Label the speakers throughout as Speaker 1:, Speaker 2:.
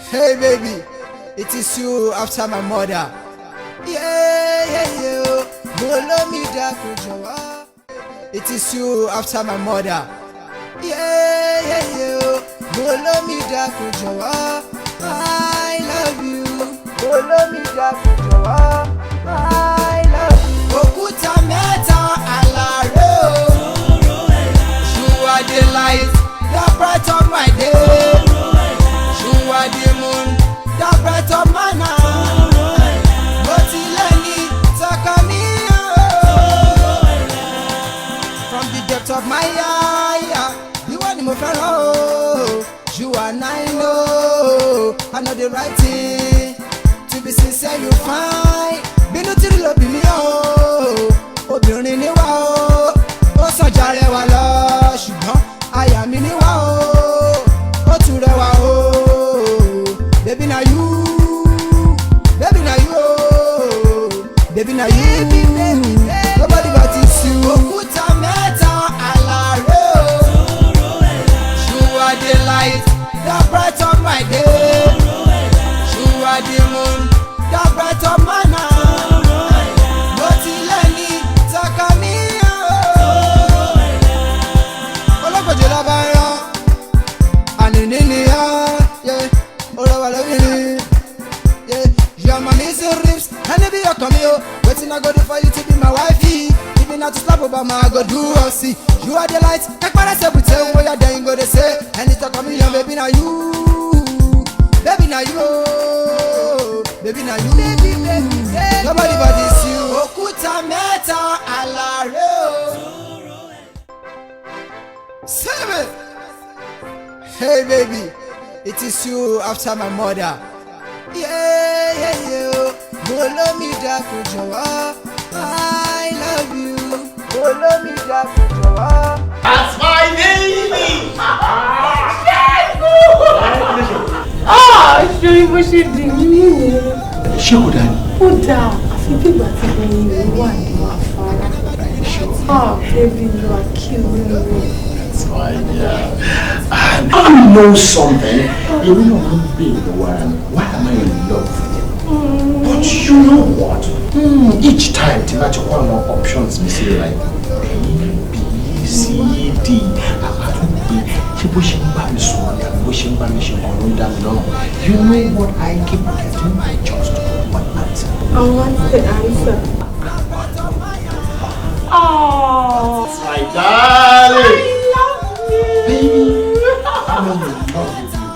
Speaker 1: Hey baby, it is you after my mother. Yeah. Bolo mi da ko jowa. It is you after my mother. Yeah. Bolo mi da ko jowa. I love you. Bolo mi da ko jowa. I love you. Okuta meta alare o. You are the light, the bright of my day. You are the moon, the bright of my night. But Ileni Takami, from the depth of my eye, you are the most fellow. You are I know the right thing. To be sincere, you find. Be no till love me oh. Obìnrin ni wá o, ó sàn jàre wá lọ. Ṣùgbọ́n àyà mi ni wá o, ó tún rẹwà o. Baby na you, baby na you, baby na you, nobody but it's you. Òkúta mẹ́ta aláré o. You are the light, the bright of my day. You are the moon, the bright of my night. But Ileni Takami o. Olókojì lọ́ba yan, ànínní ni yan. Your mommy's ribs, and if you come here, waiting I go do for you to be my wifey. Even not to slap Obama, I go do or see. You are the light, take what I say, we tell what you're doing, go to say. And it's a coming, baby, now you, baby, now you, baby, now you, baby. Nobody but this you. Okuta meta alare. Say it. Hey baby, it is you after my mother. Yeah. Bolo mi da ko jowa. I love you. Bolo mi da ko jowa.
Speaker 2: That's my baby.
Speaker 3: Ṣé bó ṣe dì mí nìyẹn?
Speaker 2: Ṣé kò dáa ni?
Speaker 3: Ó dáa, àfi bí ìgbà tí mo ní wà ní afárá. Baby, you are killing me.
Speaker 2: That's fine, yeah. And you know something? You know I'm being the one. Why am I in love with you? But you know what? Each time I take one more options, me say like A, B, C, D. You know what I keep getting? Just one answer.
Speaker 3: And what's the answer? Oh,
Speaker 2: That's my darling.
Speaker 3: I love you.
Speaker 2: Baby, I'm in love with you.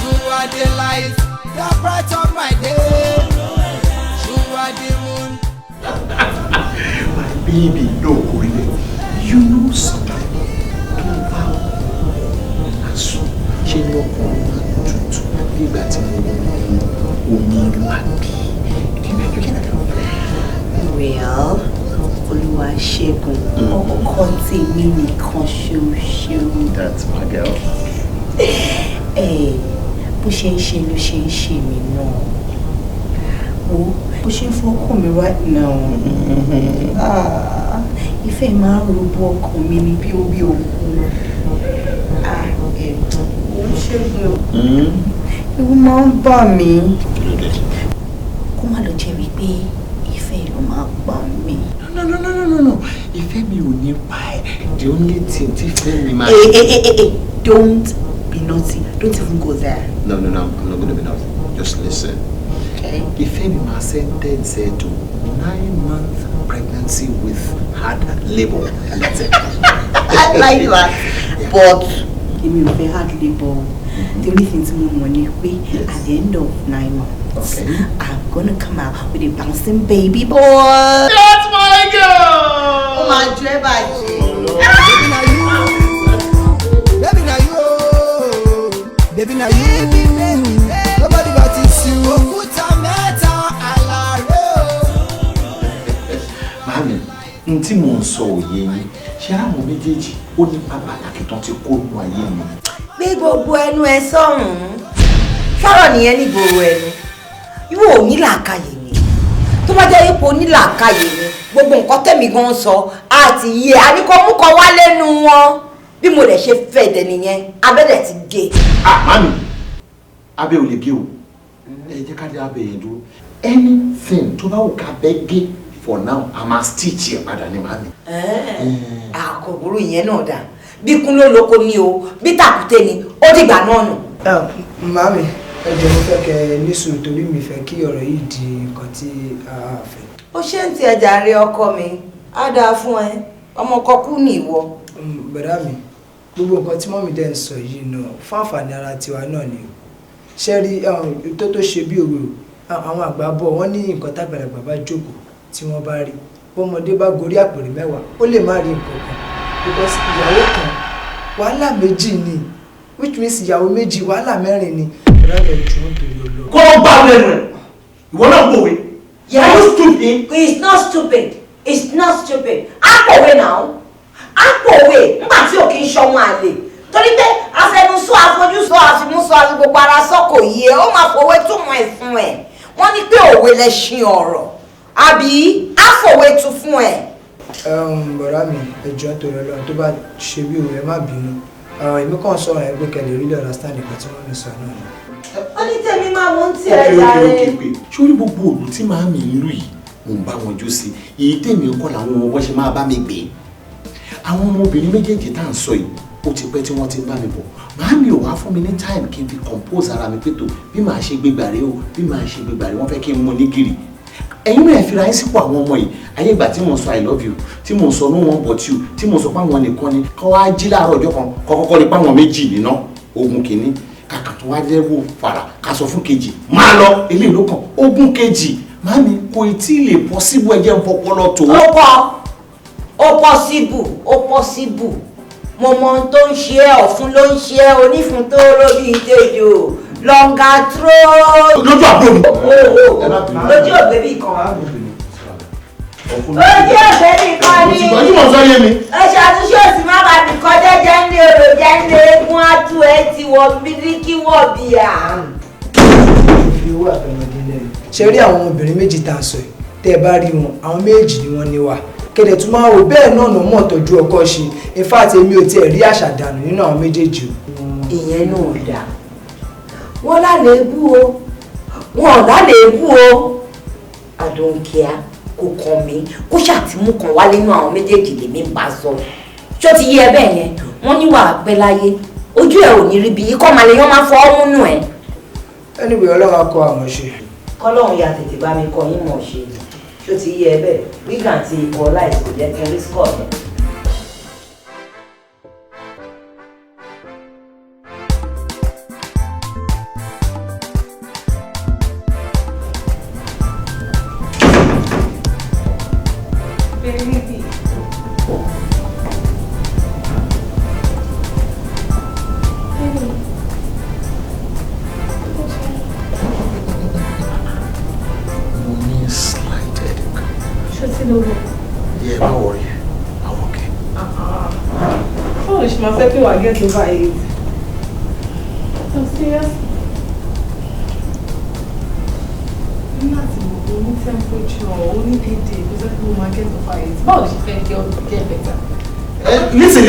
Speaker 1: You are the light, the bright of my day. You are the moon.
Speaker 2: My baby, no, really. You know something? So, she no to be better.
Speaker 4: Well, Oluwasegun, ọkọ tèmi nìkan ṣoṣo.
Speaker 2: That's my girl.
Speaker 4: Bó ṣe ń ṣe ló ṣe ń ṣe mí náà. Wo bó ṣe ń fọkàn mi right now. Ìfẹ́ máa ń robó ọkàn mi ní bí orí òkun. Ewu máa ń bà mí. Kó má lọ jẹ́ wípé ìfẹ́ ló máa gbà mí.
Speaker 2: No. Ìfẹ́ mi ò ní pa ẹ́. The only thing tí ìfẹ́ mi máa.
Speaker 4: Don't be naughty. Don't even go there.
Speaker 2: No, I'm not going to be naughty. Just listen.
Speaker 4: Okay.
Speaker 2: Ìfẹ́ mi máa sentence her to 9-month pregnancy with hard labor. And that's it.
Speaker 4: I like that. Yeah. But èmi ò fẹ́ hard labor. The only thing tí mo mọ̀ ni pé at the end of 9 months,
Speaker 2: okay, I'm
Speaker 4: gonna come out with a bouncing baby boy.
Speaker 2: That's my girl!
Speaker 4: Oh my dream,
Speaker 1: Baby na you, baby na you, baby na you, nobody but it's you. Òkúta mẹ́ta aláré o.
Speaker 2: Mami, n tí mò ń sọ òye yín, ṣé àwọn méjèèjì ó nípa pàtàkì tán ti kó nínú ayé mi?
Speaker 4: Gbé gbogbo ẹnu ẹ sọ́rùn. Sọ̀rọ̀ nìyẹn ní gbòòrò ẹnu. Ìwọ ò ní làákàyè ni. Tó bá jẹ́ ipò ní làákàyè ni, gbogbo nǹkan tẹ̀mí gan sọ àti yẹ àníkọ́ mú kan wá lẹ́nu wọn. bí mo lè ṣe fẹ́ dẹ nìyẹn abẹ́rẹ́ ti gé.
Speaker 2: Mami abẹ́ ò lè gé o ẹ jẹ́ ká dé abẹ́ yẹn dúró anything tó bá wù ká bẹ́ gé for now a máa stitch ẹ̀ padà ní mami.
Speaker 4: Àkọ́bùrú ìyẹn náà dà bí kún ló lóko ni o bí tàkúté ni ó dìgbà náà nù.
Speaker 1: Mami ẹ jẹ́ mo fẹ́ kẹ́ ní sùúrù torí mi fẹ́ kí ọ̀rọ̀ yìí di nǹkan tí a fẹ́.
Speaker 4: Ó ṣe ń ti ẹja rí ọkọ mi á dáa fún ẹ ọmọ kọkú ní ìwọ.
Speaker 1: Bẹ̀rẹ̀ mi gbogbo nǹkan tí mọ́mí dẹ̀ ń sọ yìí náà fún àǹfààní ara tiwa náà ni o ṣe rí tó ṣe bí òwe o àwọn àgbà bọ̀ wọ́n ní nǹkan tágbàlagbà bá jókòó tí wọ́n bá rí bọ́mọdé bá gorí àpèrè mẹ́wàá ó lè má rí nǹkan kan because ìyàwó kan wàhálà méjì ni which means ìyàwó méjì wàhálà mẹ́rin ni ìrọ̀lẹ́ jù ú torí olóò.
Speaker 2: kó o bá lẹ́nu ẹ̀ ìwọ náà gbòwe. Are you stupid?
Speaker 4: It's not stupid. It's not stupid. Akọ̀wé now. Akọ̀wé nígbà tí ò kí ń ṣọmọ àlè. Torí pé afẹnusọ àfojúsọ àfimúsọ àti gbogbo ara sọ́kò yìí ẹ̀ ó máa fòwe túmọ̀ ẹ̀ fún ẹ̀. Wọ́n ní pé òwe lẹṣin ọ̀rọ̀. Àbí àfòwe tún fún ẹ̀.
Speaker 1: Bọ̀dá mi ẹjọ́ tó rẹ lọ́wọ́ tó bá ṣe bí òwe má bínú. Èmi kàn sọ̀rọ̀ ẹ̀ pé kẹ́lẹ̀ rí lè understand nǹkan tí wọ́n mi sọ náà ni.
Speaker 4: Ó ní tèmi máa mú tí ẹ jáde.
Speaker 2: Sórí gbogbo òlù tí màá mi ń lù yìí mo ń bá wọn jó sí èyí tèmi kọ́ làwọn ọmọ wọn ṣe máa bá mi gbé àwọn ọmọbìnrin méjèèjì tá à ń sọ yìí ó ti pẹ́ tí wọ́n ti ń bá mi bọ̀ màá mi ò wá fún mi ní time kí n fi compose ara mi pẹ̀tọ́ bí màá ṣe gbégbà rẹ o bí màá ṣe gbégbà rẹ wọ́n fẹ́ kí n mú ní gírì ẹ̀yin náà fira yín sípò àwọn ọmọ yìí ayé ìgbà tí mo sọ I love you tí mo sọ no one but you tí mo sọ pé àwọn nìkan ni kọ́ wá jí láàárọ̀ ọjọ́ kan kọ́kọ́kọ́ ní pé àwọn méjì nínà ogun kìíní kàkà tó wá lẹ́wọ́ fara ká sọ fún kejì máa lọ eléyìí ló kàn ogun kejì mami kò tí ì lè possible ẹjẹ ń fọpọlọ tó.
Speaker 4: ó possible mo mọ ohun tó ń ṣe ẹ́ ọ̀fun ló ń ṣe ẹ́ onífun tó lórí ìdèjò lọ́ngà tró.
Speaker 2: lójú àbúrò mi.
Speaker 4: lójú òbẹ́bí kan. lójú òbẹ́bí kan ni.
Speaker 2: òṣùpá tí mo sọ yé mi.
Speaker 4: ẹ ṣàtúnṣe òsì má bàa nìkan jẹ́jẹ́ ń lé èrò jẹ́ ń lé eégún àtú ẹ ti wọ bíríkì wọ̀ bíà.
Speaker 1: ṣe rí àwọn obìnrin méjì tá a sọ yìí tẹ́ ẹ bá rí wọn àwọn méjì ni wọ́n ní wà kéde tún máa wò bẹ́ẹ̀ náà nà mọ̀ tọ́jú ọkọ ṣe in fact èmi ò tiẹ̀ rí àṣà dànù nínú àwọn méjèèjì o.
Speaker 4: ìyẹn náà dà wọ́n lálẹ́bù o wọ́n lálẹ́bù o àdóńkíá kò kàn mí kó ṣàtìmú kan wá nínú àwọn méjèèjì lèmi ń bá sọ ṣó ti yé ẹ bẹ́ẹ̀ yẹn wọ́n níwà pẹ́ láyé ojú ẹ̀ ò ní rí bí ikọ́ màlẹ́ yẹn máa fọ́ ọ́ múnú ẹ̀.
Speaker 1: anyway ọlọ́run akọ àwọn ṣe.
Speaker 4: kọ́lọ́run ya tètè bá mi kọ yín mọ̀ ṣe ṣó ti yé ẹ bẹ́ẹ̀ wígà àti ikọ̀ láìsí kò jẹ́ kí n rí skọ̀ yẹn.
Speaker 2: Yeah, don't worry. I'm okay.
Speaker 3: Oh, she must have to get over it. I'm serious. I'm not in temperature, only PD, because I will get over it. How does she think you'll get better?
Speaker 2: Listen,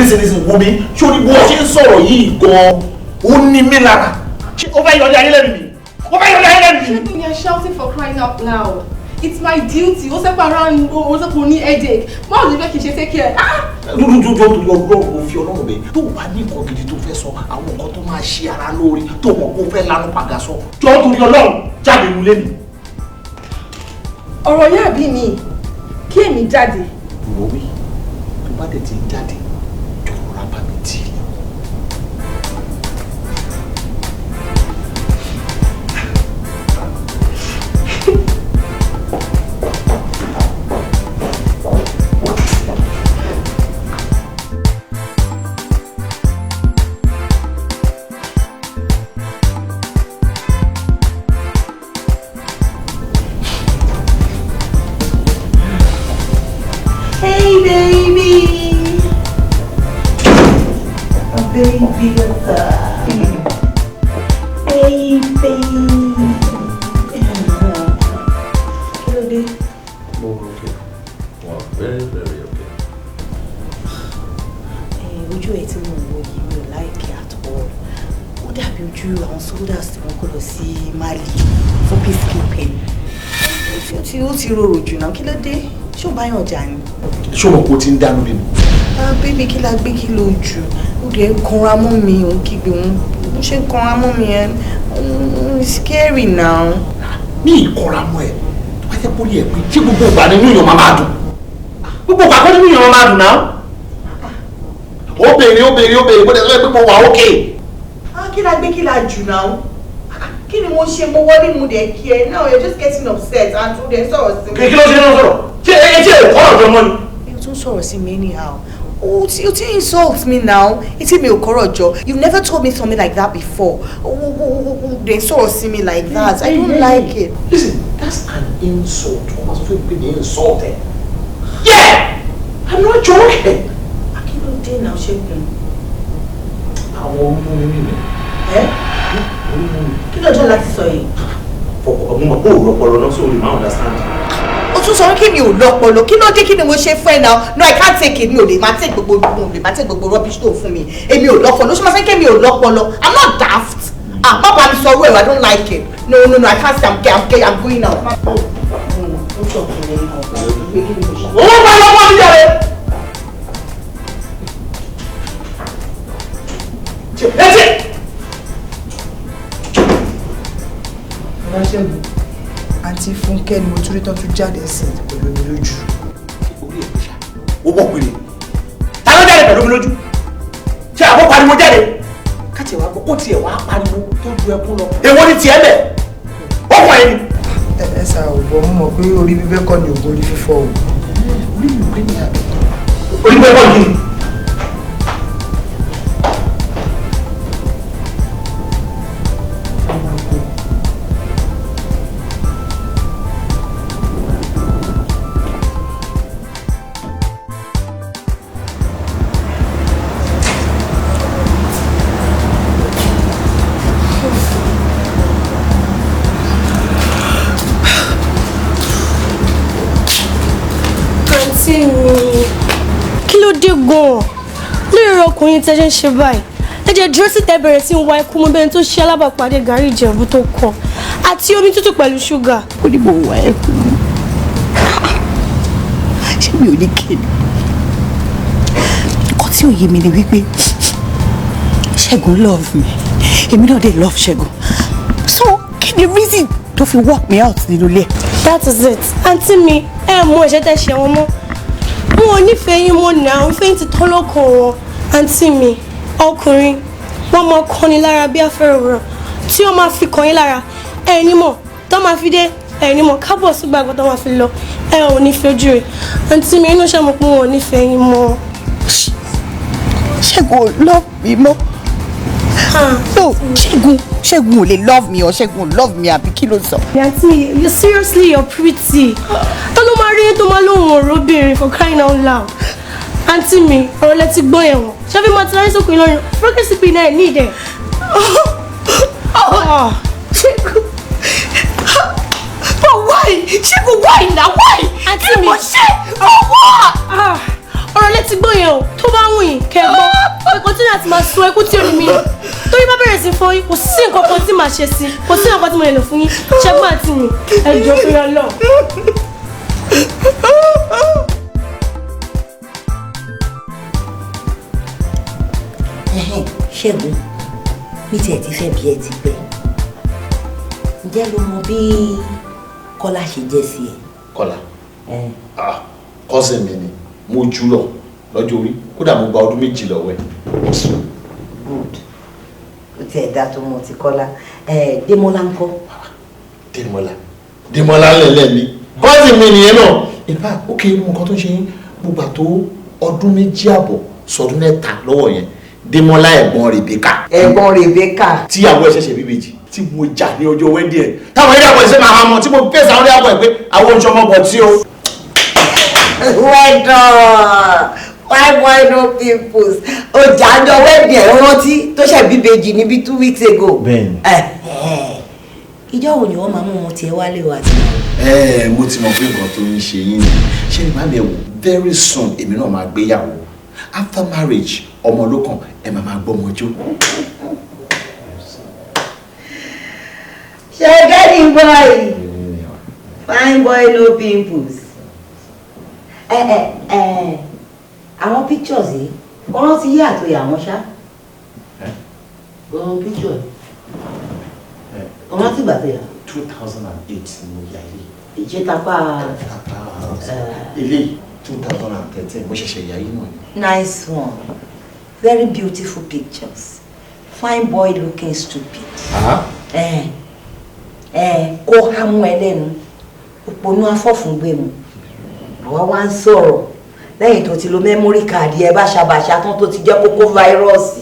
Speaker 2: woman. Surely, what you saw, you go. Only me lára. Over your day,
Speaker 3: You're shouting for crying out loud. It's my duty. What's up around? What's up on the headache? Mom, you make it take care.
Speaker 2: Don't fi Ọlọ́run bẹ̀. Tó bá ní nǹkan gidi tó fẹ́ sọ, àwọn nǹkan tó máa ṣe ara lórí, tó mọ̀ kó fẹ́ lanu pàgà sọ. Jọ̀ọ́ torí Ọlọ́run jáde nulẹ̀ mi.
Speaker 3: Ọ̀rọ̀ yá bí mi. Kí èmi jáde.
Speaker 2: Wo wí. Tó bá dé ti ń jáde, jọ̀ọ́ ra bá mi tì.
Speaker 4: Ojú ẹ̀ tí mo dàbí ojú àwọn soldiers tí wọ́n kó lọ sí Mali fún peacekeeping. Ó ti rorò jù náà, kí ló dé? Ṣé o bá yàn jà ni?
Speaker 2: Ṣé o mọ̀ pé o ti ń dánú bí mi?
Speaker 4: Bébí kí la gbé kí ló jù? Ó dẹ̀ ń kanra mọ́ mi, òun kígbe òun. Ó ṣe ń kanra mọ́ mi ẹ̀. Scary now.
Speaker 2: Ní ìkanra mọ́ ẹ̀, tó bá jẹ́ pé ó yẹ pé tí gbogbo ìgbà nínú èèyàn máa dùn. Gbogbo ìgbà kọ́ nínú èèyàn máa dùn náà. Ó béèrè bó dẹ̀ sọ pé mo wà ókè.
Speaker 3: Kí la gbé kí la jù náà? Kí ni mo ṣe mo wọlé mo dẹ̀ kí ẹ? Now you're just getting upset and o dẹ̀ sọ̀rọ̀ sí mi.
Speaker 2: Kí ló ṣe náà sọ̀rọ̀? Ṣé etí ẹ̀ kọ́ ọ̀dọ́ mọ́ ni?
Speaker 4: You tún sọ̀rọ̀ sí mi anyhow. Oh, you insult me now. It's me Okorojo. You've never told me something like that before. They sort of see me like that. I don't like it.
Speaker 2: Listen, that's an insult. Almost feel being insulted. Yeah! I'm not joking.
Speaker 4: I can't do now, Shegun.
Speaker 2: Àwọn ọmọ mi ni.
Speaker 4: Kí ló jẹ́ láti sọ yìí?
Speaker 2: Ọmọ mọ̀ pé òun ọpọlọ náà sórí máa understand.
Speaker 4: O tún sọ kí mi ò lọ́pọlọ. Kí ló dé kí ni mo ṣe fún ẹ now? No, I can't take it. Mi ò lè máa take gbogbo rubbish tó fún mi. Èmi ò lọ́pọlọ. Ó ṣe máa fẹ́ kí mi ò lọ́pọlọ. I'm not daft. Má bá mi sọ owó ẹ̀, I don't like it. No, I can't say I'm going now.
Speaker 2: Owó bá lọ́pọ̀ mi jẹ́
Speaker 1: Àǹtí Fúnkẹ́ ni mo tún rí tán tún jáde sí pẹ̀lú mi lójú.
Speaker 2: orí ẹ̀ ṣá ó bọ̀ pé ta ló jáde pẹ̀lú mi lójú ṣé àbọ̀ pariwo jáde káti ẹ̀ wá gbọ́ ó tiẹ̀ wá pariwo tó ju ẹkún lọ èwo ni tiẹ̀ bẹ̀ ó kọ̀ ẹ́ ni.
Speaker 1: Ẹ sà ò bọ̀ mo mọ̀ pé orí bíbẹ́ kọ́ ni ògùn orí fífọ́ o.
Speaker 2: orí mi pé ní abẹ́ orí bíbẹ́ kọ́ ni.
Speaker 5: Kí ló dé gan-an lórí ọkùnrin tẹ́jẹ́ ń ṣe báyìí ẹ̀jẹ̀ dúró sí tẹ́bẹ̀rẹ̀ sí ń wá ikú mọ́ bẹ́ẹ̀ tó ṣe alábàápàdé gàrí ìjẹ̀bú tó kàn àti omi tútù pẹ̀lú ṣúgà.
Speaker 4: Ó ní mo wá ẹkún ṣé mi ò ní kéde nǹkan tí ò yé mi ni wípé Ṣẹ́gun love me èmi náà dé love Ṣẹ́gun so kí ni reason tó fi work me out nínú ilé.
Speaker 5: That is it. Àǹtí mi ẹ mú ẹ̀ṣẹ̀ tẹ́ ṣe wọn mọ́ wọn ò nífẹ̀ẹ́ yín mọ́ ní àwọn ìfẹ́ yín ti tán lọ́kàn wọn. Àǹtí mi ọkùnrin wọn máa kọ́ni lára bí afẹ́rẹ́ rẹ̀ tí wọ́n máa fi kàn yín lára ẹ̀yin mọ̀ tó máa fi dé ẹ̀yin mọ̀ kábọ̀ sí gbàgbọ́ tó máa fi lọ ẹ ò nífẹ̀ẹ́ ojú rẹ̀. Àǹtí mi inú ṣàmù pé wọn ò nífẹ̀ẹ́ yín mọ́.
Speaker 4: Ṣẹ́gun ò love me mọ́. No, Ṣẹ́gun ò lè love me or Ṣẹ́gun ò love me àbí kí ló sọ.
Speaker 5: Àǹtí mi you seriously you're pretty. tó ló máa rí tó máa lóhùn ọ̀rọ̀ obìnrin for crying out loud. Àǹtí mi ọ̀rọ̀ lẹ ti gbọ́ ẹ̀wọ̀n ṣáfi máa ti ráyé sókè lọ́rùn fúrókèsì pin náà ní ìdẹ̀.
Speaker 4: Ṣẹ́gun but why? Ṣẹ́gun why na why?
Speaker 5: Àǹtí mi
Speaker 4: ọwọ́.
Speaker 5: ọ̀rọ̀ lẹ ti gbọ́ yẹn o tó bá wù yín kẹ́ gbọ́ ẹ̀kọ́ tí láti máa sun ẹkú tí ò ní mi torí bá bẹ̀rẹ̀ sí fún yín kò sí nǹkan kan tí màá ṣe sí kò sí nǹkan tí mo lè lò fún yín Ṣẹ́gun àti mi ẹjọ́ fi rán lọ.
Speaker 4: Ṣẹ́gun mi tiẹ̀ ti fẹ́ bí ẹ ti pẹ́ ǹjẹ́ ló mọ bí Kọ́lá ṣe jẹ́ sí ẹ.
Speaker 2: Kọ́lá cousin mi ni mo jù lọ lọ́jọ́ orí kódà mo gba ọdún méjì lọ́wọ́ ẹ̀.
Speaker 4: Good ó tiẹ̀ dá tó mọ ti Kọ́lá Démọ́lá ń kọ́.
Speaker 2: Démọ́lá lẹ́lẹ́ ni cousin mi nìyẹn náà in fact ó kéré mú nǹkan tó ń ṣe gbogbo àtó ọdún méjì àbọ̀ sọdún mẹ́ta lọ́wọ́ yẹn Démọ́lá ẹ̀gbọ́n Rebecca tíyàwó ẹ̀ ṣẹ̀ṣẹ̀ bíbèjì tí mo jà ní ọjọ́ wẹ́ndì ẹ̀ táwọn ilé àbọ̀ ẹ̀ṣẹ̀ máa hàn mọ́ tí mo fèsì àwọn ilé àbọ̀ ẹ̀ pé àwọn oúnjẹ ọmọ bọ̀ tí o.
Speaker 4: Well done. Why no peoples? Ọjà àjọ wẹ́ẹ̀dì ẹ̀ rántí tó ṣe bíbejì níbi 2 weeks ago.
Speaker 2: Bẹ́ẹ̀ni.
Speaker 4: Ìjọ́ wo ni wọ́n máa mú ọmọ tiẹ̀ wálé wa ti.
Speaker 2: Mo ti mọ̀ pé nǹkan tó ń ṣe yín ni ṣé ní bámi ẹ̀ wò very soon èmi náà máa gbéyàwó after marriage ọmọ ló kàn ẹ máa gbọ́ ọmọ jó.
Speaker 4: Fine boy. Fine boy, no pimples. Àwọn pictures yìí, ọ̀rọ̀ ti yí àtòyà wọn ṣá. Àwọn pictures. Ọ̀rọ̀ ti gbà tó yà.
Speaker 2: 2008 ni mo yà yìí.
Speaker 4: Ìṣe tapá.
Speaker 2: Ilé 2013 mo ṣẹ̀ṣẹ̀ yà yìí náà ni.
Speaker 4: Nice one. Very beautiful pictures. Fine boy looking stupid. Kó hámú ẹlẹ́nu. Òpònú afọ́fúngbẹ̀mù. Àwa wá ń sọ̀rọ̀. Lẹ́yìn tó ti lo memory card ẹ báṣabàṣá tán tó ti jẹ́ kókó fáírọ́ọ̀sì.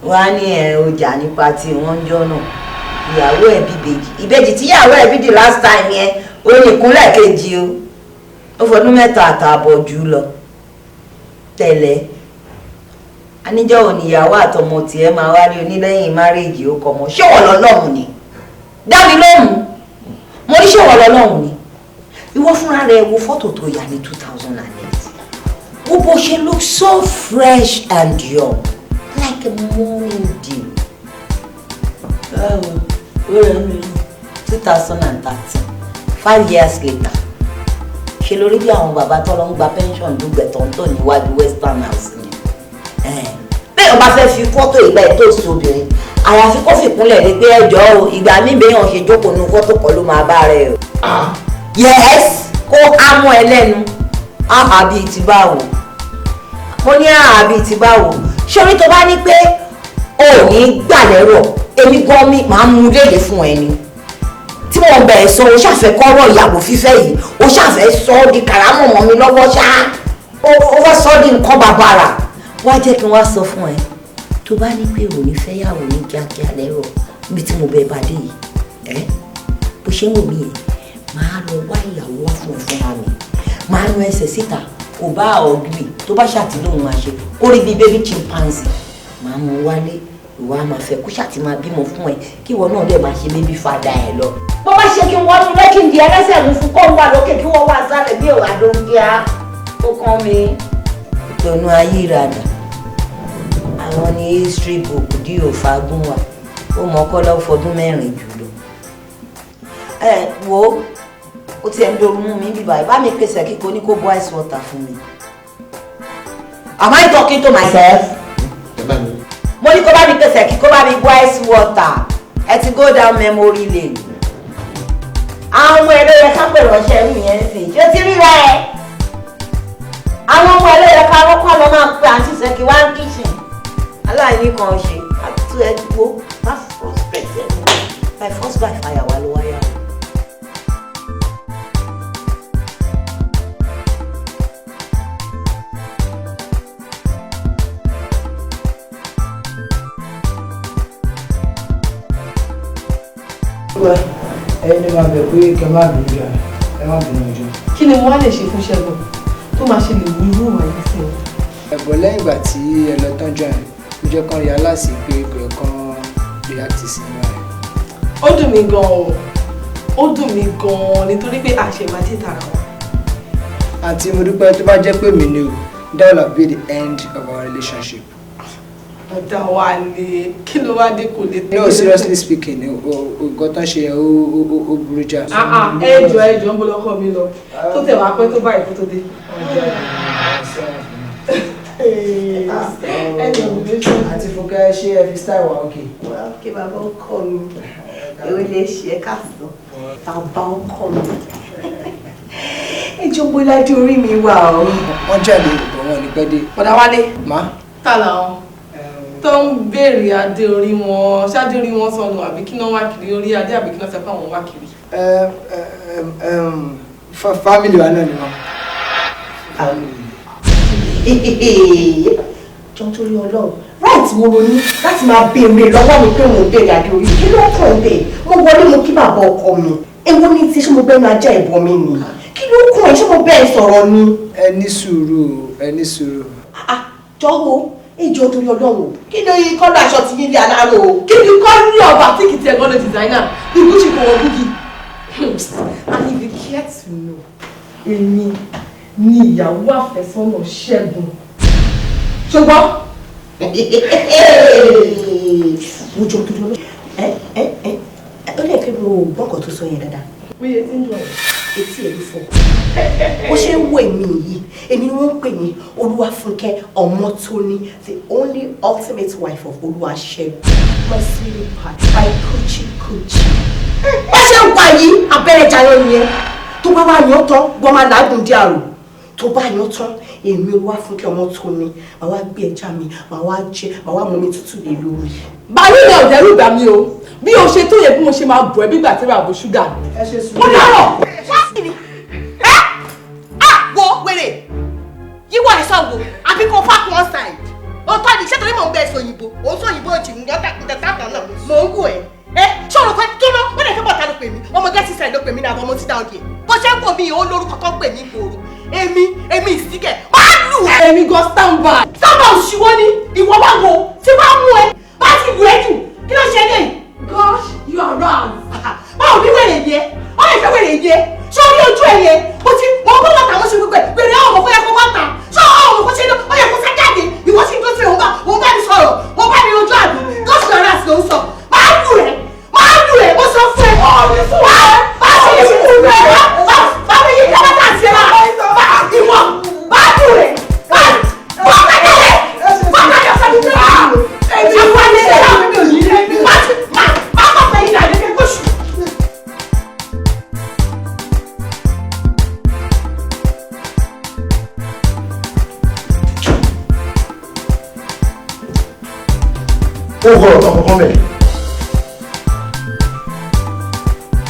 Speaker 4: Wọ́n á ní ọjà nípa tí wọ́n ń jọ́ náà. Ìyàwó ẹ̀ bí ìbejì tí ìyàwó ẹ̀ bí the last time yẹn ó ní ìkúnlẹ̀ kejì o. Ó fọdún 3 àtààbọ̀ jù lọ. Tẹ̀lé. Aníjọ́ òní ìyàwó àtọmọ tiẹ̀ máa wá rí onílẹ́yìn márèèjì ó kọ mọ́. Ṣé wọ́n lọ́lọ́run ni? Dá mi lóhùn. Mo ní ṣé wọ́n lọ́lọ́run ni? Ìwọ fúnra rẹ̀ wo fọ́tò tó yà ní 2008. Wo bó ṣe look so fresh and young, like a morning dew. 2013, 5 years later. Ṣe lórí bí àwọn bàbá tó lọ ń gba pension dùgbẹ̀ tó ń tò níwájú Western House ni. Bẹ́ẹ̀ o bá fẹ́ fi fọ́tò ìgbà ẹ̀ tó sí obìnrin, àyàfi kó fìkúnlẹ̀ rí pé ẹjọ́ o, ìgbà mí bẹ́yàn ṣe jókòó nu fọ́tò kan ló máa bá rẹ̀ o. Yes, kó ámú ẹlẹ́nu, àbí ti báwo. Mo ní àbí ti báwo. Ṣé orí tó bá ní pé o ní gbà lẹ́rọ̀, èmi gan mi máa mú léde fún ẹni. Tí mo bẹ̀rẹ̀ sọ, o ṣàfẹ́ kọ́rọ̀ ìyàwó fífẹ́ yìí, o ṣàfẹ́ sọ ọ́ di kàrámọ̀ mọ́ mi lọ́wọ́ ṣá. O fẹ́ sọ ọ́ di nǹkan bàbàrà. Wá jẹ́ kí n wá sọ fún ẹ. Tó bá ní pé o ní fẹ́ yàwó ní kíákíá lẹ́rọ̀ níbi tí mo bẹ̀ bá dé yìí. Bó ṣe ń wò mí yẹn, máa lọ wá ìyàwó wá fún ẹ fúnra mi. Máa nu ẹsẹ̀ síta, kò bá ọ̀gbìn tó bá ṣàtìlóhun máa ṣe. Ó rí bíi baby chimpanzee. Máa mú wálé, ìwà máa fẹ́ kó ṣàtì máa bímọ fún ẹ kí ìwọ náà lè máa ṣe baby father ẹ lọ. Bó bá ṣe kí wọ́n tún lẹ́kìn di ẹlẹ́sẹ̀ mi fún kó wà lókè kí wọ́n wà sálẹ̀ bí òwà ló ń kíá. Ó kàn mí. Ìpinnu ayé ìràdà. Àwọn ní history book dí òfagún wa. Ó mọ kọ́lá fọdún 4 jùlọ. Wo ó ti ẹ̀ ń dorú mú mi bíbá ìbá mi pèsè kíkó ní kó bọ́ ice water fún mi. Am I talking to myself? Mo ní kó bá mi pèsè kíkó bá mi bọ́ ice water. Ẹ ti go down memory lane. Àwọn ọmọ ẹlẹ́ yẹ ká pè ránṣẹ́ mi yẹn sí. Ṣé ti rí rẹ̀? Àwọn ọmọ ẹlẹ́ yẹ ká rọ́kọ́ lọ máa pe àǹtí Ṣẹ́kí wá ń kíṣìn. Aláìní kan ṣe àtúntò ẹdúgbò má frustrate ẹ̀ by force by fire wà ló wáyà.
Speaker 1: Ẹni máa bẹ̀ pé kẹ má bínú jà ẹ má bínú jù.
Speaker 3: Kí ni mo wá lè ṣe fún Ṣẹ́gun tó máa ṣe lè wú irú ìwà yìí sí i?
Speaker 1: Ẹ̀gbọ́n lẹ́yìn ìgbà tí ẹ lọ tán jọ ẹ̀ ó jẹ́ kán rí aláṣẹ pé kò kán react sí i náà.
Speaker 3: Ó dùn mí gan-an, ó dùn mí gan-an nítorí pé àṣẹ̀májì tara wa.
Speaker 1: Àǹtí mo dúpẹ́ tó bá jẹ́ pé mi ni o, that will have been the end of our relationship.
Speaker 3: Ọ̀dà wa ni kí ló wá dé kò lè tẹ́lẹ̀.
Speaker 1: No, seriously speaking, nǹkan tó ṣe yẹn ó burú jà.
Speaker 3: Ẹjọ́ ń bọ́ lọ́kọ́ mi lọ tó tẹ̀ wá pẹ́ tó báyìí kó tó dé.
Speaker 1: Àti Fúnkẹ́ ṣé ẹ fi style wa ok.
Speaker 4: Kí bàbá ń kọ́ mi, èwe lè ṣe é káàsán. Bàbá ń kọ́ mi. Ẹjọ́ Bọ́ládé orí mi wà o.
Speaker 1: Wọ́n jáde ìbọn wọn ní pẹ́ dé.
Speaker 3: Bọ̀dá Wálé.
Speaker 1: Má.
Speaker 3: Ta làwọn tó ń béèrè adé orí wọn, ṣáde orí wọn sọnù àbí kí náà wá kiri orí adé àbí kí náà sẹ́pà wọn wá kiri.
Speaker 1: Family wa náà ni wọn.
Speaker 4: Jọ torí Ọlọ́run right wo lo ní láti máa béèrè lọ́wọ́ mi pé mo ń béèrè adé orí kí ló kàn ń bè mo wọlé mo kí bàbá ọkọ mi èwo ní tí ṣé mo bẹ́ẹ̀ máa já ìbọn mi ni kí ló kàn ṣé mo bẹ́ẹ̀ sọ̀rọ̀ ni.
Speaker 1: Ẹ ní sùúrù ẹ ní sùúrù.
Speaker 4: Jọ̀wọ́ ìjọ torí Ọlọ́run kí ló yí kọ́lá aṣọ ti yín bí aláró o.
Speaker 3: Kí ni kọ́ ní ọba tí kìí ti ẹ̀gbọ́n lè designer ní Gucci kò wọ́n búkì. And if you care to know, èmi ni ìyàwó àfẹ́sọ́nà Ṣẹ́gun. Ṣùgbọ́n.
Speaker 4: Mo jọ torí Ọlọ́run ó lè kí ló gbọ́kọ̀ nǹkan tó sọ yẹn dáadáa.
Speaker 3: Bóyá tí ń dùn ẹ̀.
Speaker 4: Etí ẹ̀ ló fọ́. Bó ṣe ń wo èmi yìí, èmi ni wọ́n ń pè ní Olúwafúnkẹ́ Ọmọ́tóní, the only ultimate wife of Olúwaṣẹ́gun. My sweetie part, my coochie coochie. Bá ṣe ń wà yìí, abẹ́rẹ́ jayọ nìyẹn. Tó bá wà yán tán, wọ́n máa làágùn dí àrò. Tó bá yán tán, èmi Olúwafúnkẹ́ Ọmọ́tóní, màá wá gbé ẹja mi, màá wá jẹ, màá wá mú mi tútù lé lórí.
Speaker 3: Bàálù ni ọ̀dẹ́rù gbà mí o. Bí o ṣe tó yẹ bí mo ṣe máa bọ̀ ẹ́ bí gbà tí ra àbò ṣúgà.
Speaker 1: ẹ ṣe sùn.
Speaker 3: Mo dárò.
Speaker 4: Wo wèrè yíwọ ìsọ̀wò àbí kò fà one side. Òótọ́ ni iṣẹ́ torí mò ń bẹ ẹ̀sọ́ òyìnbó òun sọ òyìnbó òjì ń yọta ìtẹ̀tàtà náà mò ń wù ẹ́. Ṣé o rò pé tó ná wọ́n lè fẹ́ bọ̀tà ló pè mí ọmọ gẹ́sì side ló pè mí ní àbọ̀ ọmọ tí dáhùn díẹ̀. Bó ṣe ń wò mí òun lórúkọ tó ń pè mí ìgboro. Èmi ìsìkẹ̀ máa lù ẹ́.
Speaker 3: Èmi gan stand by.
Speaker 4: Sábà òṣìwọ́ ni ìwọ bá wo tí bá mú ẹ bá ti lù ẹ́ jù kí ló ṣe lè.
Speaker 3: Gosh, you are wrong.
Speaker 4: Báwo ni wèrè yẹ? Ó lè fẹ́ wèrè yẹ. Ṣé o ní ojú ẹ̀ yẹ? Mo gbọ́ bàtà mo ṣe gbogbo ẹ̀. Wèrè àwọn ọmọ fẹ́ kó bàtà. Ṣé àwọn ọmọ kó ṣe lọ? Ó yẹ kó sá jáde. Ìwọ sì ń tó tilẹ̀ òun bá mi sọ̀rọ̀. Òun bá mi ojú àdó. Gọ́ọ̀sì lọ́rọ̀ àti lòún sọ. Máa lù ẹ́. Mo sọ fún ẹ. Bá a ṣe lè ṣe fún ẹ. Bá mi yí kábàtà sí ẹ náà. Ìwọ bá a lù ẹ́. Wọ́n kẹ́kẹ́
Speaker 2: ó gbọ́dọ̀ tán kankan bẹ́ẹ̀.